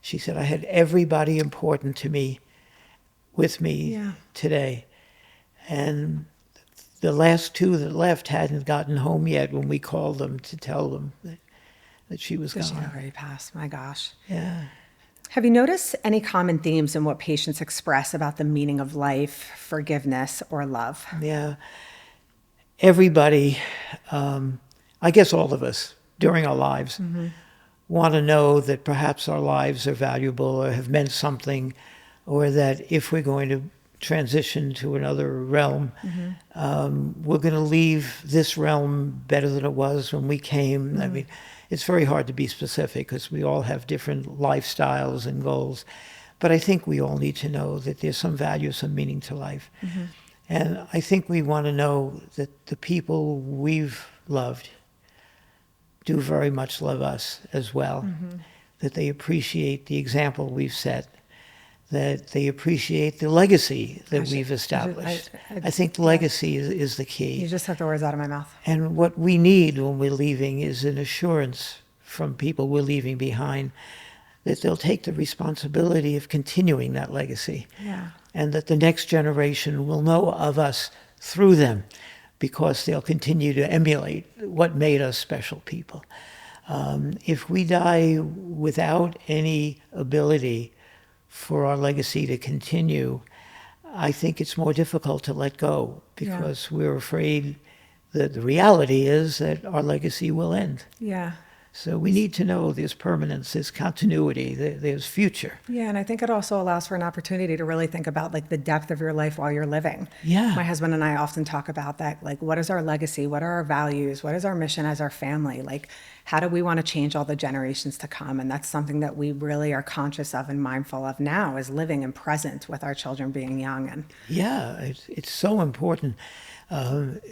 She said, "I had everybody important to me with me
Yeah.
today." And the last 2 that left hadn't gotten home yet when we called them to tell them that she was
She
gone.
already passed. My gosh.
Yeah.
Have you noticed any common themes in what patients express about the meaning of life, forgiveness, or love?
Yeah. Everybody, I guess all of us during our lives, want to know that perhaps our lives are valuable or have meant something, or that if we're going to transition to another realm, we're going to leave this realm better than it was when we came. I mean, it's very hard to be specific because we all have different lifestyles and goals. But I think we all need to know that there's some value, some meaning to life. And I think we want to know that the people we've loved do very much love us as well, that they appreciate the example we've set, that they appreciate the legacy that we've established. I think legacy is the key.
You just took the words out of my mouth.
And what we need when we're leaving is an assurance from people we're leaving behind that they'll take the responsibility of continuing that legacy.
Yeah.
And that the next generation will know of us through them because they'll continue to emulate what made us special people. If we die without any ability for our legacy to continue, I think it's more difficult to let go because we're afraid that the reality is that our legacy will end.
Yeah.
So we need to know there's permanence, there's continuity, there's future.
Yeah, and I think it also allows for an opportunity to really think about like the depth of your life while you're living.
Yeah.
My husband and I often talk about that, like what is our legacy? What are our values? What is our mission as our family? Like how do we want to change all the generations to come? And that's something that we really are conscious of and mindful of now is living and present with our children being young. And
yeah, it's so important.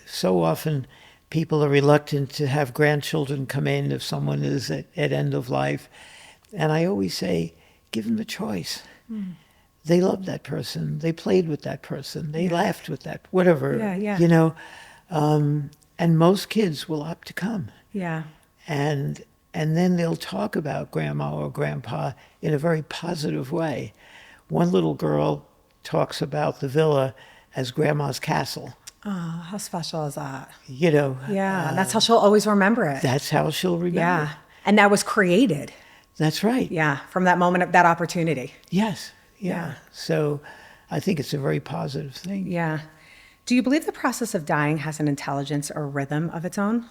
So often people are reluctant to have grandchildren come in if someone is at end of life. And I always say, give them the choice. They loved that person. They played with that person. They laughed with that, whatever, you know. And most kids will opt to come.
yeah.
And then they'll talk about grandma or grandpa in a very positive way. One little girl talks about the villa as grandma's castle.
Oh, how special is that?
You know,
Yeah, and that's how she'll always remember it.
that's how she'll remember.
Yeah. And that was created.
That's right.
Yeah, from that moment of that opportunity.
Yes. Yeah.
Yeah.
So I think it's a very positive thing.
Yeah. Do you believe the process of dying has an intelligence or rhythm of its own?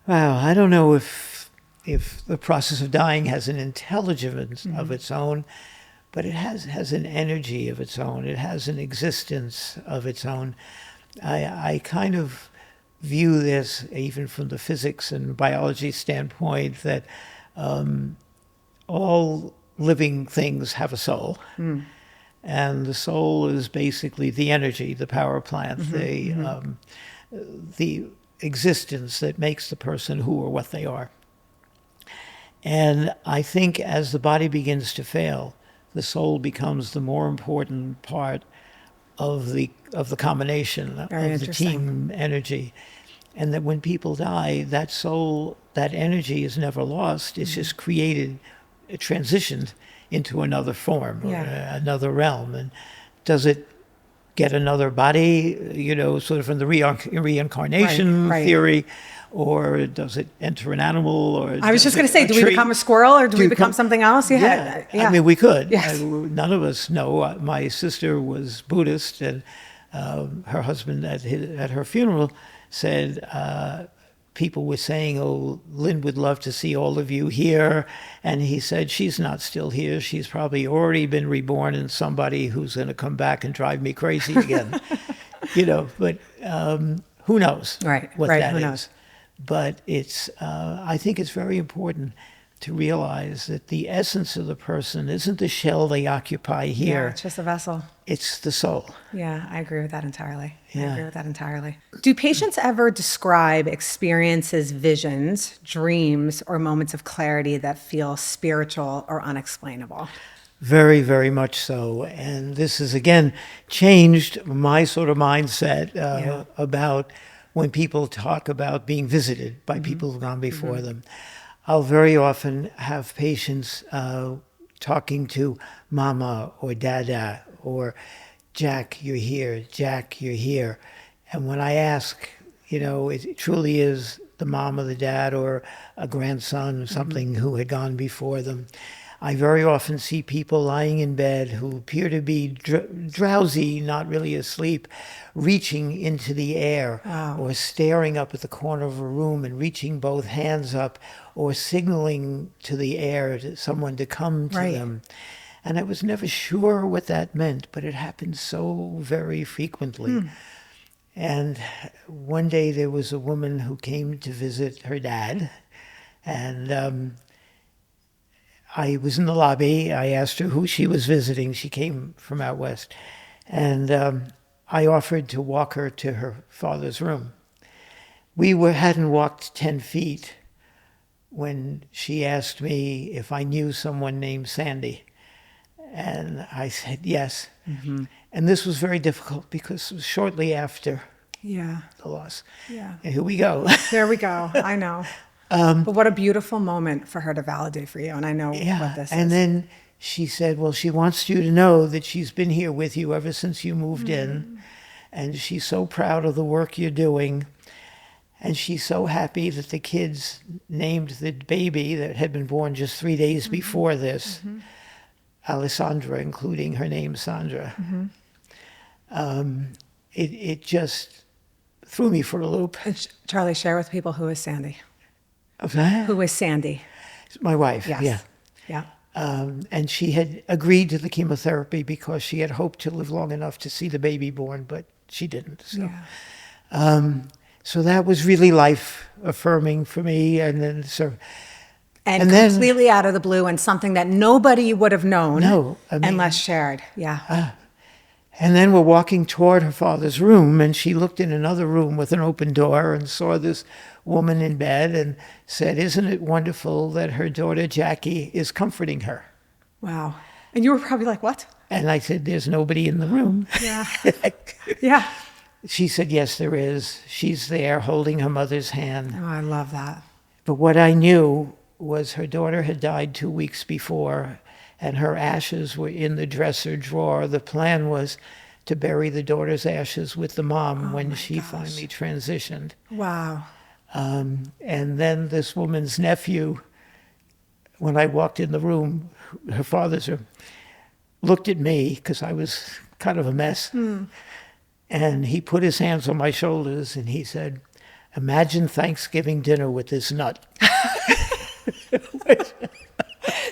Wow. I don't know if the process of dying has an intelligence of its own, but it has an energy of its own. It has an existence of its own. I kind of view this, even from the physics and biology standpoint, that all living things have a soul. And the soul is basically the energy, the power plant, the existence that makes the person who or what they are. And I think as the body begins to fail, the soul becomes the more important part of the combination of the team energy. And that when people die, that soul, that energy is never lost. It's just created, it transitioned into another form, or another realm. And does it get another body, you know, sort of from the reincarnation theory, or does it enter an animal? Or
I was just going to say, do we become a squirrel, or do we become something else?
Yeah. I mean, we could.
Yes.
None of us know. My sister was Buddhist, and her husband at her funeral said, people were saying, oh, Lynn would love to see all of you here. And he said, she's not still here. She's probably already been reborn in somebody who's going to come back and drive me crazy again. You know, but who knows what that is. But it's, I think it's very important to realize that the essence of the person isn't the shell they occupy here.
Yeah, it's just a vessel.
It's the soul.
Yeah, I agree with that entirely. I agree with that entirely. Do patients ever describe experiences, visions, dreams, or moments of clarity that feel spiritual or unexplainable?
Very, very much so. And this has, again, changed my sort of mindset about when people talk about being visited by people who've gone before them. I'll very often have patients talking to Mama or Dada or Jack, you're here, Jack, you're here. And when I ask, you know, it truly is the mom or the dad or a grandson or something who had gone before them. I very often see people lying in bed who appear to be drowsy, not really asleep, reaching into the air or staring up at the corner of a room and reaching both hands up or signaling to the air to someone to come to them. And I was never sure what that meant, but it happened so very frequently. And one day there was a woman who came to visit her dad, and I was in the lobby. I asked her who she was visiting. She came from out west. And I offered to walk her to her father's room. We hadn't walked 10 feet when she asked me if I knew someone named Sandy. And I said yes. And this was very difficult because it was shortly after the loss. And here we go.
There we go. I know. But what a beautiful moment for her to validate for you. And I know what this is.
And then she said, well, she wants you to know that she's been here with you ever since you moved in. And she's so proud of the work you're doing. And she's so happy that the kids named the baby that had been born just 3 days before this, Alessandra, including her name, Sandra. It just threw me for a loop.
Charlie, share with people who is Sandy.
Okay.
Who is Sandy?
My wife,
Yeah.
And she had agreed to the chemotherapy because she had hoped to live long enough to see the baby born, but she didn't. So, so that was really life-affirming for me. And then
And completely out of the blue, and something that nobody would have known unless shared.
And then we're walking toward her father's room, and she looked in another room with an open door and saw this woman in bed and said, isn't it wonderful that her daughter Jackie is comforting her?
Wow. And you were probably like, what?
And I said, there's nobody in the room.
Yeah.
She said, yes, there is. She's there holding her mother's hand.
Oh, I love that.
But what I knew was her daughter had died 2 weeks before, and her ashes were in the dresser drawer. The plan was to bury the daughter's ashes with the mom when she finally transitioned.
Wow.
And then this woman's nephew, when I walked in the room, her father's room, looked at me because I was kind of a mess. And he put his hands on my shoulders and he said, imagine Thanksgiving dinner with this nut.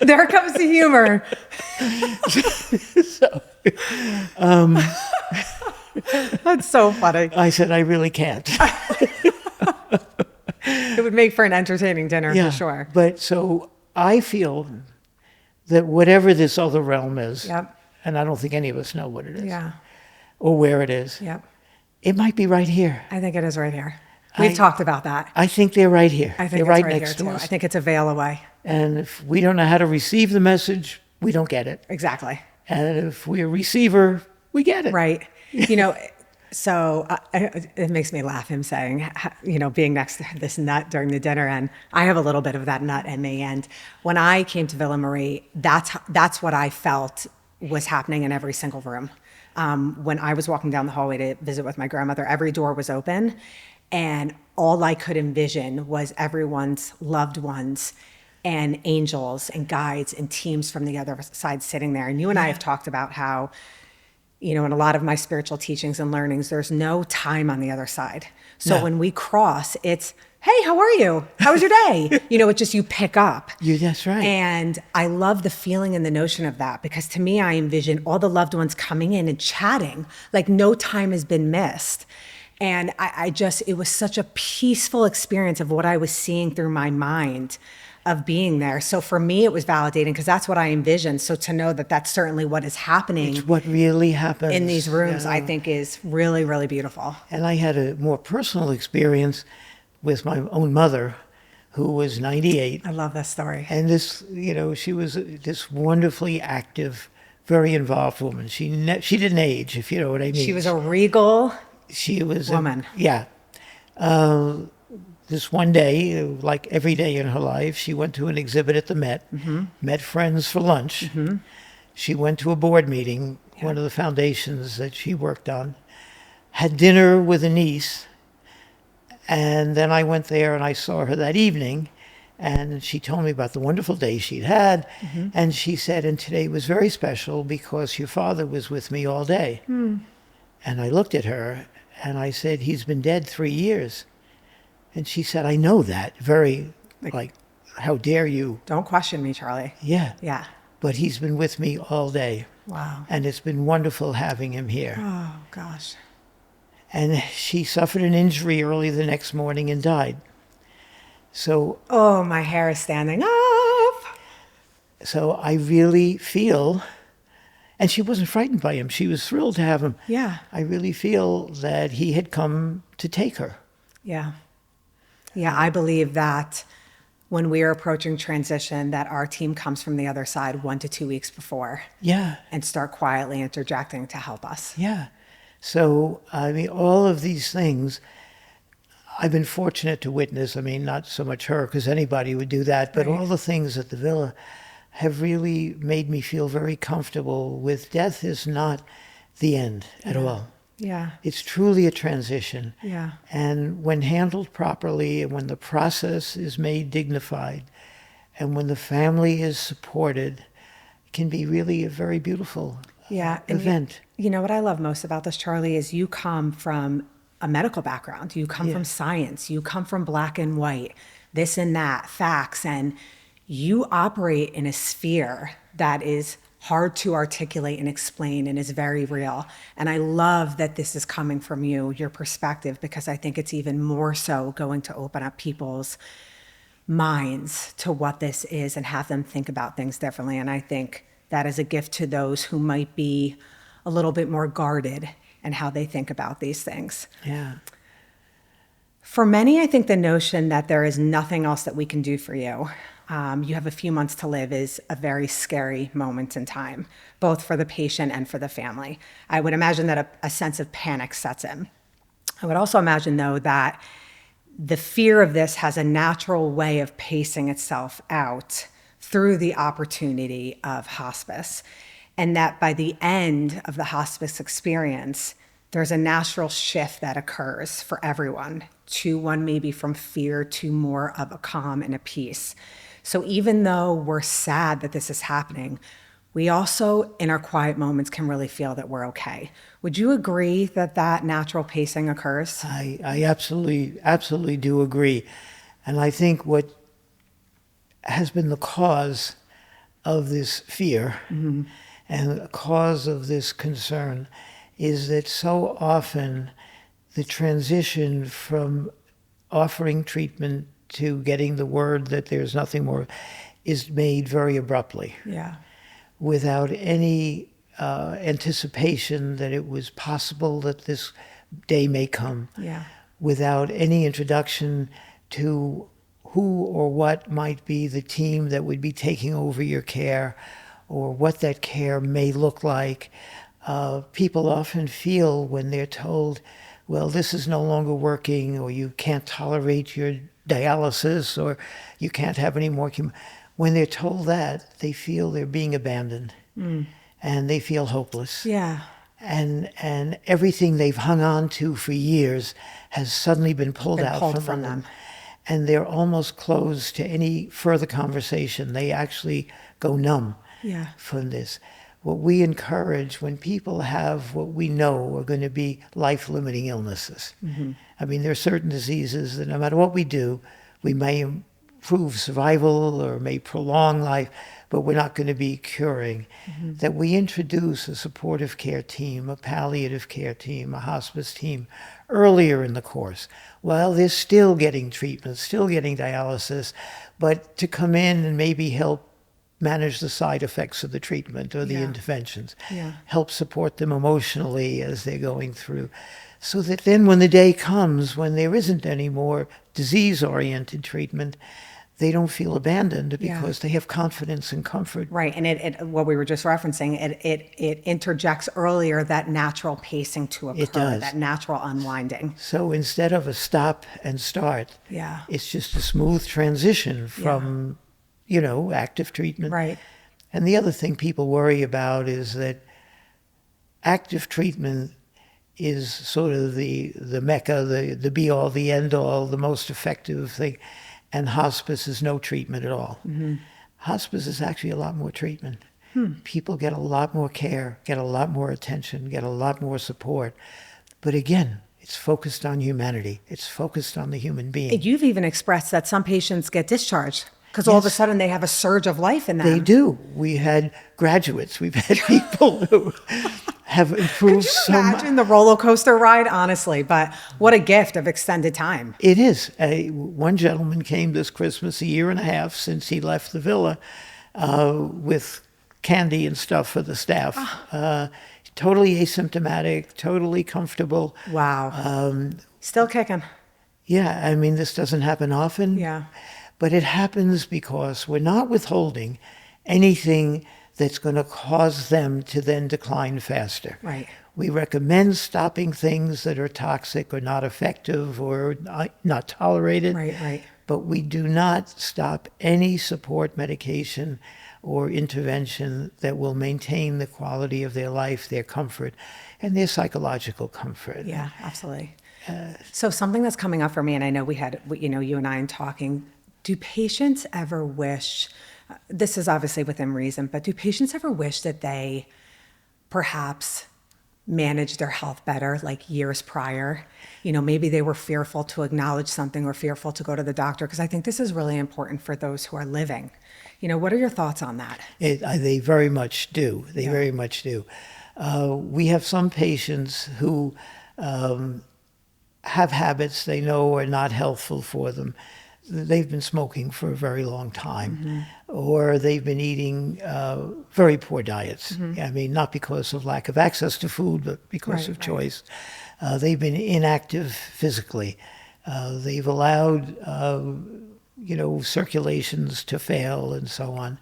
There comes the humor. That's so funny.
I said, I really can't.
It would make for an entertaining dinner for sure.
But so I feel that whatever this other realm is, and I don't think any of us know what it is
Yeah.
or where it is.
Yep.
It might be right here.
I think it is right here. We've talked about that.
I think they're right here.
I think
they're
it's
right
right
next
here
to
too.
us.
I think it's a veil away.
And if we don't know how to receive the message, we don't get it.
Exactly.
And if we're a receiver, we get it.
Right. So it makes me laugh him saying, being next to this nut during the dinner, and I have a little bit of that nut in me. And when I came to Villa Marie, that's what I felt was happening in every single room. When I was walking down the hallway to visit with my grandmother, every door was open, and all I could envision was everyone's loved ones and angels and guides and teams from the other side sitting there. And you and I have talked about how, in a lot of my spiritual teachings and learnings, there's no time on the other side. So
No.
when we cross, it's, hey, how are you? How was your day? It's just you pick up.
That's right.
And I love the feeling and the notion of that, because to me, I envision all the loved ones coming in and chatting, like no time has been missed. And it was such a peaceful experience of what I was seeing through my mind of being there. So for me, it was validating because that's what I envisioned. So to know that that's certainly what is happening
It's what really happens
in these rooms, I think is really, really beautiful.
And I had a more personal experience with my own mother, who was 98.
I love this story.
And this, she was this wonderfully active, very involved woman. She didn't age, if you know what I mean.
She was a regal
She was
woman.
Yeah. This one day, like every day in her life, she went to an exhibit at the Met, met friends for lunch. She went to a board meeting, one of the foundations that she worked on, had dinner with a niece, and then I went there and I saw her that evening, and she told me about the wonderful day she'd had, and she said, and today was very special because your father was with me all day. And I looked at her and I said, he's been dead 3 years. And she said, I know that. Very, like, how dare you?
Don't question me, Charlie.
Yeah.
Yeah.
But he's been with me all day.
Wow.
And it's been wonderful having him here.
Oh, gosh.
And she suffered an injury early the next morning and died. So
Oh, my hair is standing up.
so I really feel, and she wasn't frightened by him. She was thrilled to have him.
Yeah.
I really feel that he had come to take her.
Yeah. Yeah, I believe that when we are approaching transition, that our team comes from the other side 1 to 2 weeks before
Yeah.
and start quietly interjecting to help us.
Yeah. So, I mean, all of these things I've been fortunate to witness. I mean, not so much her, because anybody would do that, but
Right.
all the things at the villa have really made me feel very comfortable with death is not the end at all.
Yeah.
It's truly a transition.
Yeah.
And when handled properly, and when the process is made dignified, and when the family is supported, it can be really a very beautiful
Yeah. And
event.
You know what I love most about this, Charlie, is you come from a medical background. You come from science. You come from black and white, this and that, facts. And you operate in a sphere that is hard to articulate and explain and is very real. And I love that this is coming from you, your perspective, because I think it's even more so going to open up people's minds to what this is and have them think about things differently. And I think that is a gift to those who might be a little bit more guarded in how they think about these things.
Yeah.
For many, I think the notion that there is nothing else that we can do for you, you have a few months to live, is a very scary moment in time, both for the patient and for the family. I would imagine that a sense of panic sets in. I would also imagine, though, that the fear of this has a natural way of pacing itself out through the opportunity of hospice, and that by the end of the hospice experience, there's a natural shift that occurs for everyone to one maybe from fear to more of a calm and a peace. So even though we're sad that this is happening, we also, in our quiet moments, can really feel that we're okay. Would you agree that that natural pacing occurs?
I absolutely do agree. And I think what has been the cause of this fear and the cause of this concern is that so often the transition from offering treatment to getting the word that there's nothing more is made very abruptly,
Yeah.
without any anticipation that it was possible that this day may come,
Yeah.
without any introduction to who or what might be the team that would be taking over your care, or what that care may look like. People often feel when they're told, well, this is no longer working, or you can't tolerate your dialysis, or you can't have any more chemo. When they're told that, they feel they're being abandoned, and they feel hopeless.
Yeah.
And everything they've hung on to for years has suddenly been pulled
Been
out
pulled
from them.
them.
And they're almost closed to any further conversation. They actually go numb
Yeah.
from this. What we encourage when people have what we know are going to be life-limiting illnesses. I mean, there are certain diseases that no matter what we do, we may improve survival or may prolong life, but we're not going to be curing. That we introduce a supportive care team, a palliative care team, a hospice team earlier in the course, while they're still getting treatment, still getting dialysis, but to come in and maybe help manage the side effects of the treatment or the
Yeah.
interventions,
Yeah.
help support them emotionally as they're going through, so that then when the day comes when there isn't any more disease-oriented treatment, they don't feel abandoned
Yeah.
because they have confidence and comfort.
Right, and it what we were just referencing, it interjects earlier that natural pacing to occur,
It does.
that natural unwinding.
So instead of a stop and start,
Yeah.
it's just a smooth transition from, active treatment.
Right.
And the other thing people worry about is that active treatment is sort of the mecca, the be-all, the end-all, the most effective thing. And hospice is no treatment at all. Hospice is actually a lot more treatment. People get a lot more care, get a lot more attention, get a lot more support. But again, it's focused on humanity. It's focused on the human being.
You've even expressed that some patients get discharged because all of a
Yes.
sudden they have a surge of life in them.
They do. We had graduates. We've had people who have improved so much.
Imagine the roller coaster ride, honestly, but what a gift of extended time.
It is. One gentleman came this Christmas, a year and a half since he left the villa, with candy and stuff for the staff. Totally asymptomatic, totally comfortable.
Wow. Still kicking.
Yeah, I mean, this doesn't happen often.
Yeah.
But it happens because we're not withholding anything that's going to cause them to then decline faster.
Right.
We recommend stopping things that are toxic or not effective or not tolerated.
Right.
But we do not stop any support medication or intervention that will maintain the quality of their life, their comfort, and their psychological comfort.
Yeah, absolutely. So something that's coming up for me, and I know you and I in talking, do patients ever wish, this is obviously within reason, but do patients ever wish that they perhaps managed their health better, like years prior? Maybe they were fearful to acknowledge something or fearful to go to the doctor, because I think this is really important for those who are living. What are your thoughts on that?
They very much do. They very much do. We have some patients who have habits they know are not healthful for them. They've been smoking for a very long time, or they've been eating very poor diets. I mean, not because of lack of access to food, but because of choice. They've been inactive physically. They've allowed, circulations to fail and so on.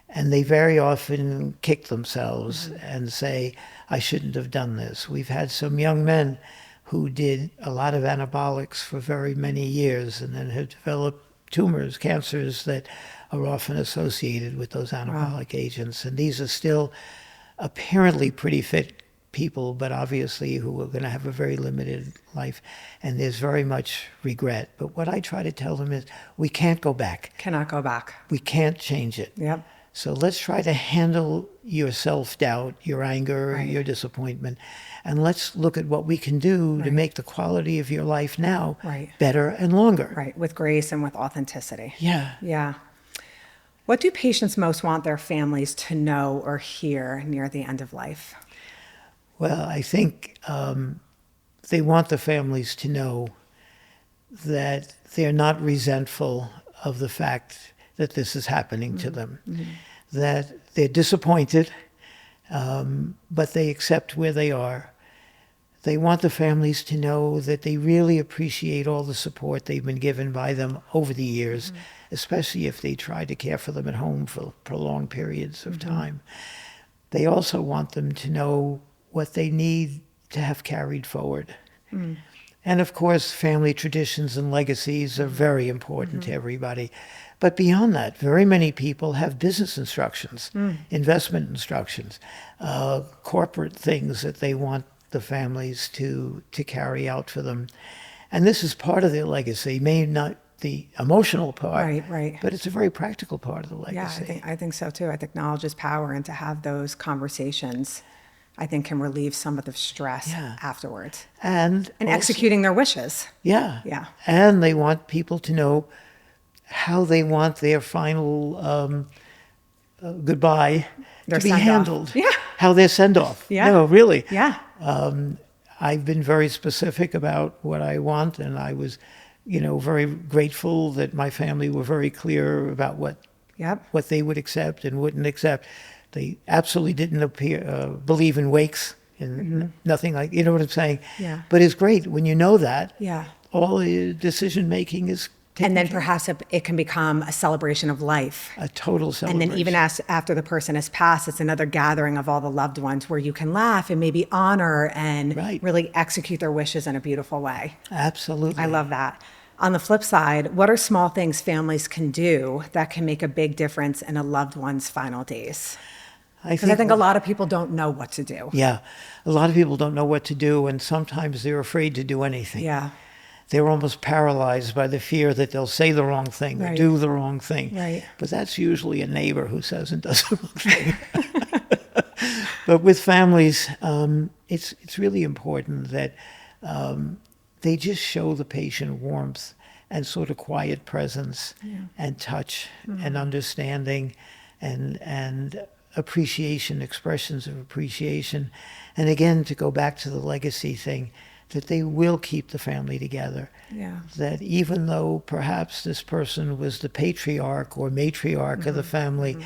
And they very often kick themselves and say, I shouldn't have done this. We've had some young men who did a lot of anabolics for very many years and then have developed tumors, cancers that are often associated with those anabolic agents. And these are still apparently pretty fit people, but obviously who are going to have a very limited life. And there's very much regret. But what I try to tell them is, we can't go back.
Cannot go back.
We can't change it.
Yep.
So let's try to handle your self-doubt, your anger, your disappointment, and let's look at what we can do to make the quality of your life now better and longer.
Right, with grace and with authenticity.
Yeah.
Yeah. What do patients most want their families to know or hear near the end of life?
Well, I think they want the families to know that they're not resentful of the fact that this is happening to them, that they're disappointed, but they accept where they are. They want the families to know that they really appreciate all the support they've been given by them over the years, especially if they try to care for them at home for prolonged periods of time. They also want them to know what they need to have carried forward. And of course, family traditions and legacies are very important to everybody. But beyond that, very many people have business instructions, investment instructions, corporate things that they want the families to carry out for them. And this is part of their legacy, may not the emotional part,
Right.
but it's a very practical part of the
Yeah,
legacy.
I think so too. I think knowledge is power, and to have those conversations, I think, can relieve some of the stress
Yeah.
afterwards.
And
And
also-
executing their wishes.
Yeah.
Yeah.
And they want people to know how they want their final goodbye
Their
to be
send-off.
handled.
Yeah.
How their send-off.
Yeah.
No, really.
Yeah.
I've been very specific about what I want, and I was, very grateful that my family were very clear about
Yep.
what they would accept and wouldn't accept. They absolutely didn't believe in wakes and nothing like, you know what I'm saying?
Yeah.
But it's great when you know that.
Yeah.
All the decision making is taken
And then
care of.
perhaps it can become a celebration of life.
A total celebration.
And then even after the person has passed, it's another gathering of all the loved ones where you can laugh and maybe honor and
Right.
really execute their wishes in a beautiful way.
Absolutely.
I love that. On the flip side, what are small things families can do that can make a big difference in a loved one's final days? Because I think a lot of people don't know what to do.
Yeah. A lot of people don't know what to do, and sometimes they're afraid to do anything.
Yeah.
They're almost paralyzed by the fear that they'll say the wrong thing or
Right.
do the wrong thing.
Right.
But that's usually a neighbor who says and does the wrong thing. But with families, it's really important that they just show the patient warmth and sort of quiet presence and touch and understanding and appreciation, expressions of appreciation. And again, to go back to the legacy thing, that they will keep the family together.
Yeah.
That even though perhaps this person was the patriarch or matriarch of the family,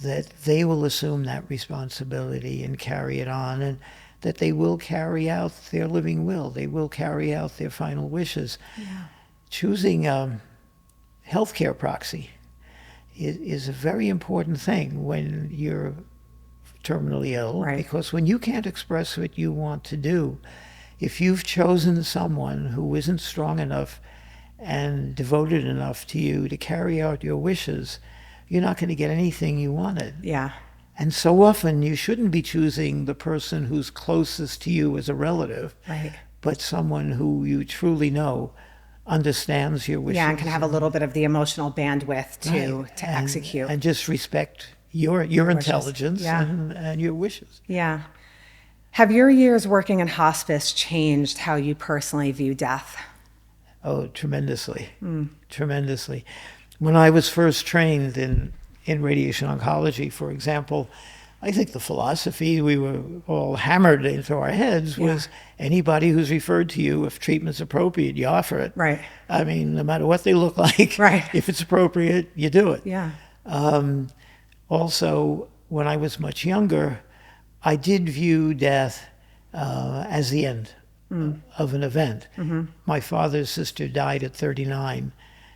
that they will assume that responsibility and carry it on, and that they will carry out their living will. They will carry out their final wishes.
Yeah.
Choosing healthcare proxy is a very important thing when you're terminally ill,
Right.
because when you can't express what you want to do, if you've chosen someone who isn't strong enough and devoted enough to you to carry out your wishes, you're not going to get anything you wanted.
Yeah.
And so often you shouldn't be choosing the person who's closest to you as a relative,
Right.
but someone who you truly know understands your wishes.
Yeah, and can have a little bit of the emotional bandwidth to
Right.
to
And-
execute.
and just respect your intelligence
Yeah.
and your wishes.
Yeah. Have your years working in hospice changed how you personally view death?
Oh, tremendously, tremendously. When I was first trained in radiation oncology, for example, I think the philosophy we were all hammered into our heads was anybody who's referred to you, if treatment's appropriate, you offer it.
Right.
I mean, no matter what they look like,
Right.
if it's appropriate, you do it.
Yeah.
Also, when I was much younger, I did view death as the end of an event. My father's sister died at 39,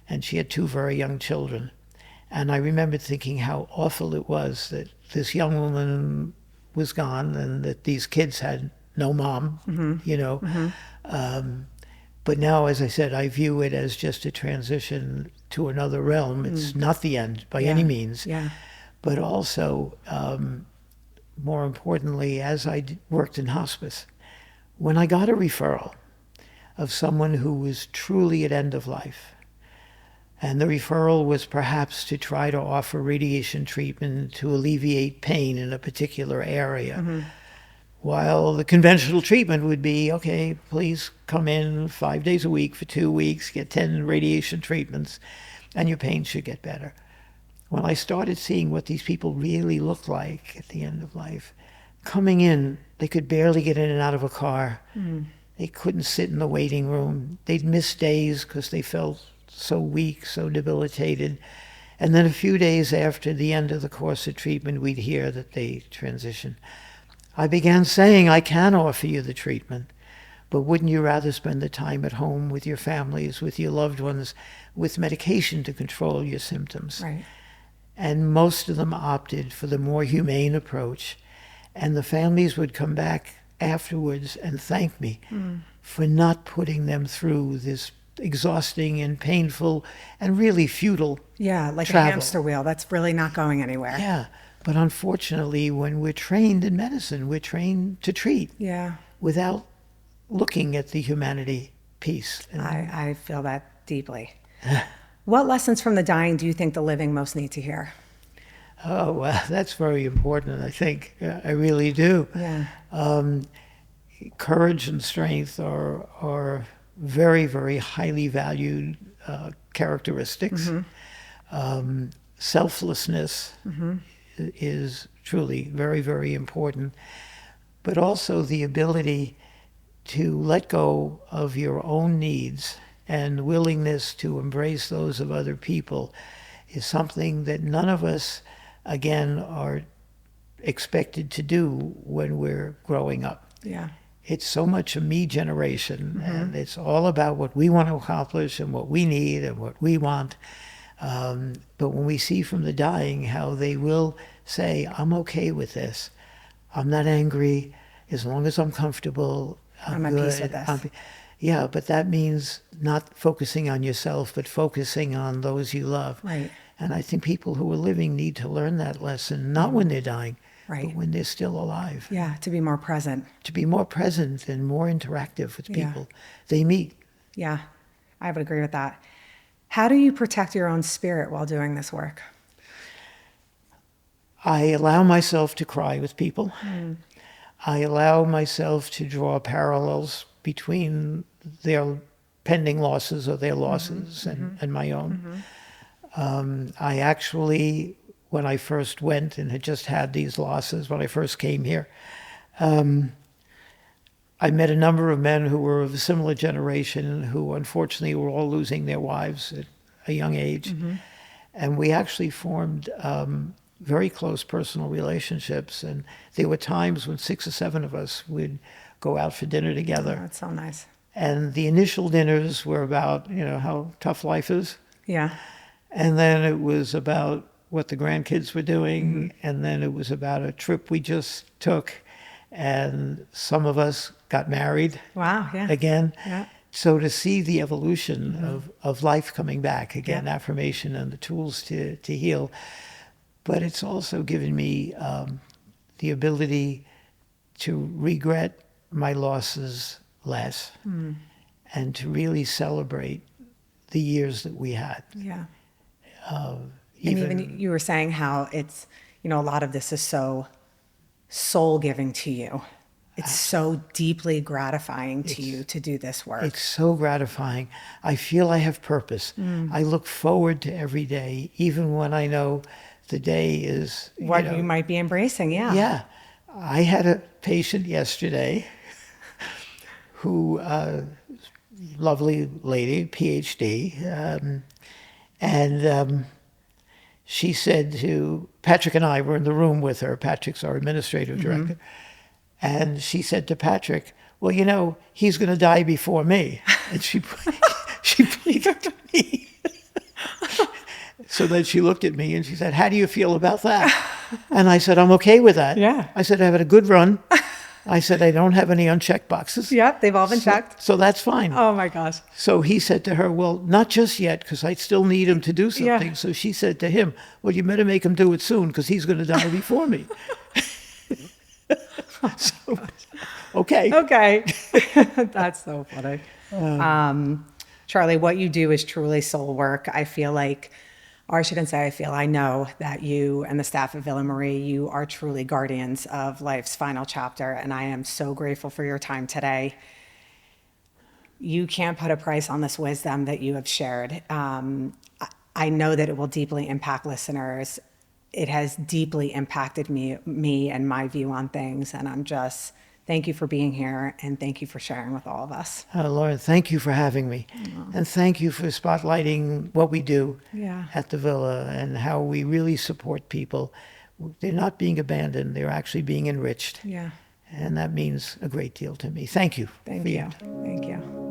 and she had two very young children. And I remember thinking how awful it was that this young woman was gone and that these kids had no mom, you know. But now, as I said, I view it as just a transition to another realm. It's not the end by any means.
Yeah.
But also, more importantly, as I worked in hospice, when I got a referral of someone who was truly at end of life, and the referral was perhaps to try to offer radiation treatment to alleviate pain in a particular area, while the conventional treatment would be, okay, please come in 5 days a week for 2 weeks, get 10 radiation treatments, and your pain should get better. When I started seeing what these people really looked like at the end of life, coming in, they could barely get in and out of a car. They couldn't sit in the waiting room. They'd miss days because they felt so weak, so debilitated. And then a few days after the end of the course of treatment, we'd hear that they transitioned. I began saying, I can offer you the treatment, but wouldn't you rather spend the time at home with your families, with your loved ones, with medication to control your symptoms?
Right.
And most of them opted for the more humane approach. And the families would come back afterwards and thank me for not putting them through this exhausting and painful and really futile
Yeah, like
travel.
a hamster wheel. That's really not going anywhere.
Yeah, but unfortunately, when we're trained in medicine, we're trained to treat
Yeah.
without looking at the humanity piece. And
I feel that deeply. What lessons from the dying do you think the living most need to hear?
oh, well, that's very important, I think. I really do.
Yeah.
Courage and strength are very, very highly valued characteristics. Selflessness is truly very, very important, but also the ability to let go of your own needs and willingness to embrace those of other people is something that none of us, again, are expected to do when we're growing up.
Yeah.
It's so much a me generation, and it's all about what we want to accomplish and what we need and what we want. But when we see from the dying how they will say, I'm okay with this. I'm not angry. As long as I'm comfortable, I'm
at
good.
peace with this.
Yeah, but that means not focusing on yourself, but focusing on those you love.
Right.
And I think people who are living need to learn that lesson, not when they're dying,
Right.
but when they're still alive.
Yeah, to be more present.
To be more present and more interactive with
Yeah.
people they meet.
Yeah, I would agree with that. How do you protect your own spirit while doing this work?
I allow myself to cry with people. I allow myself to draw parallels between their pending losses or their losses and my own. I actually, when I first went and had just had these losses, when I first came here, I met a number of men who were of a similar generation who unfortunately were all losing their wives at a young age. And we actually formed very close personal relationships. And there were times when 6 or 7 of us would go out for dinner together.
That's so nice.
And the initial dinners were about, how tough life is.
Yeah.
And then it was about what the grandkids were doing. And then it was about a trip we just took. And some of us got married
Wow. Yeah.
again.
Yeah.
So to see the evolution of life coming back, again,
Yeah.
affirmation and the tools to heal. But it's also given me the ability to regret my losses less and to really celebrate the years that we had.
Yeah.
Even,
And even you were saying how it's, a lot of this is so soul giving to you. It's so deeply gratifying to you to do this work.
it's so gratifying. I feel I have purpose. I look forward to every day, even when I know the day is,
What you might be embracing. Yeah.
Yeah. I had a patient yesterday who, lovely lady, PhD, and she said to, Patrick and I were in the room with her, Patrick's our administrative director, and she said to Patrick, well, he's going to die before me. And she pointed to me. So then she looked at me and she said, how do you feel about that? And I said, I'm okay with that.
Yeah.
I said, I've had a good run. I said, I don't have any unchecked boxes.
Yep. They've all been checked.
So that's fine.
Oh my gosh.
So he said to her, well, not just yet, because I still need him to do something.
Yeah.
So she said to him, well, you better make him do it soon, because he's going to die before me. So, okay.
Okay. That's so funny. Charlie, what you do is truly soul work. I feel like, or I shouldn't say I feel, I know that you and the staff at Villa Marie, you are truly guardians of life's final chapter. And I am so grateful for your time today. You can't put a price on this wisdom that you have shared. I know that it will deeply impact listeners. It has deeply impacted me and my view on things. And I'm just Thank you for being here, and thank you for sharing with all of us.
Lauren, thank you for having me. And thank you for spotlighting what we do
Yeah.
at the Villa and how we really support people. They're not being abandoned, they're actually being enriched.
Yeah.
And that means a great deal to me. Thank you.
Thank
for
you.
your
Thank you.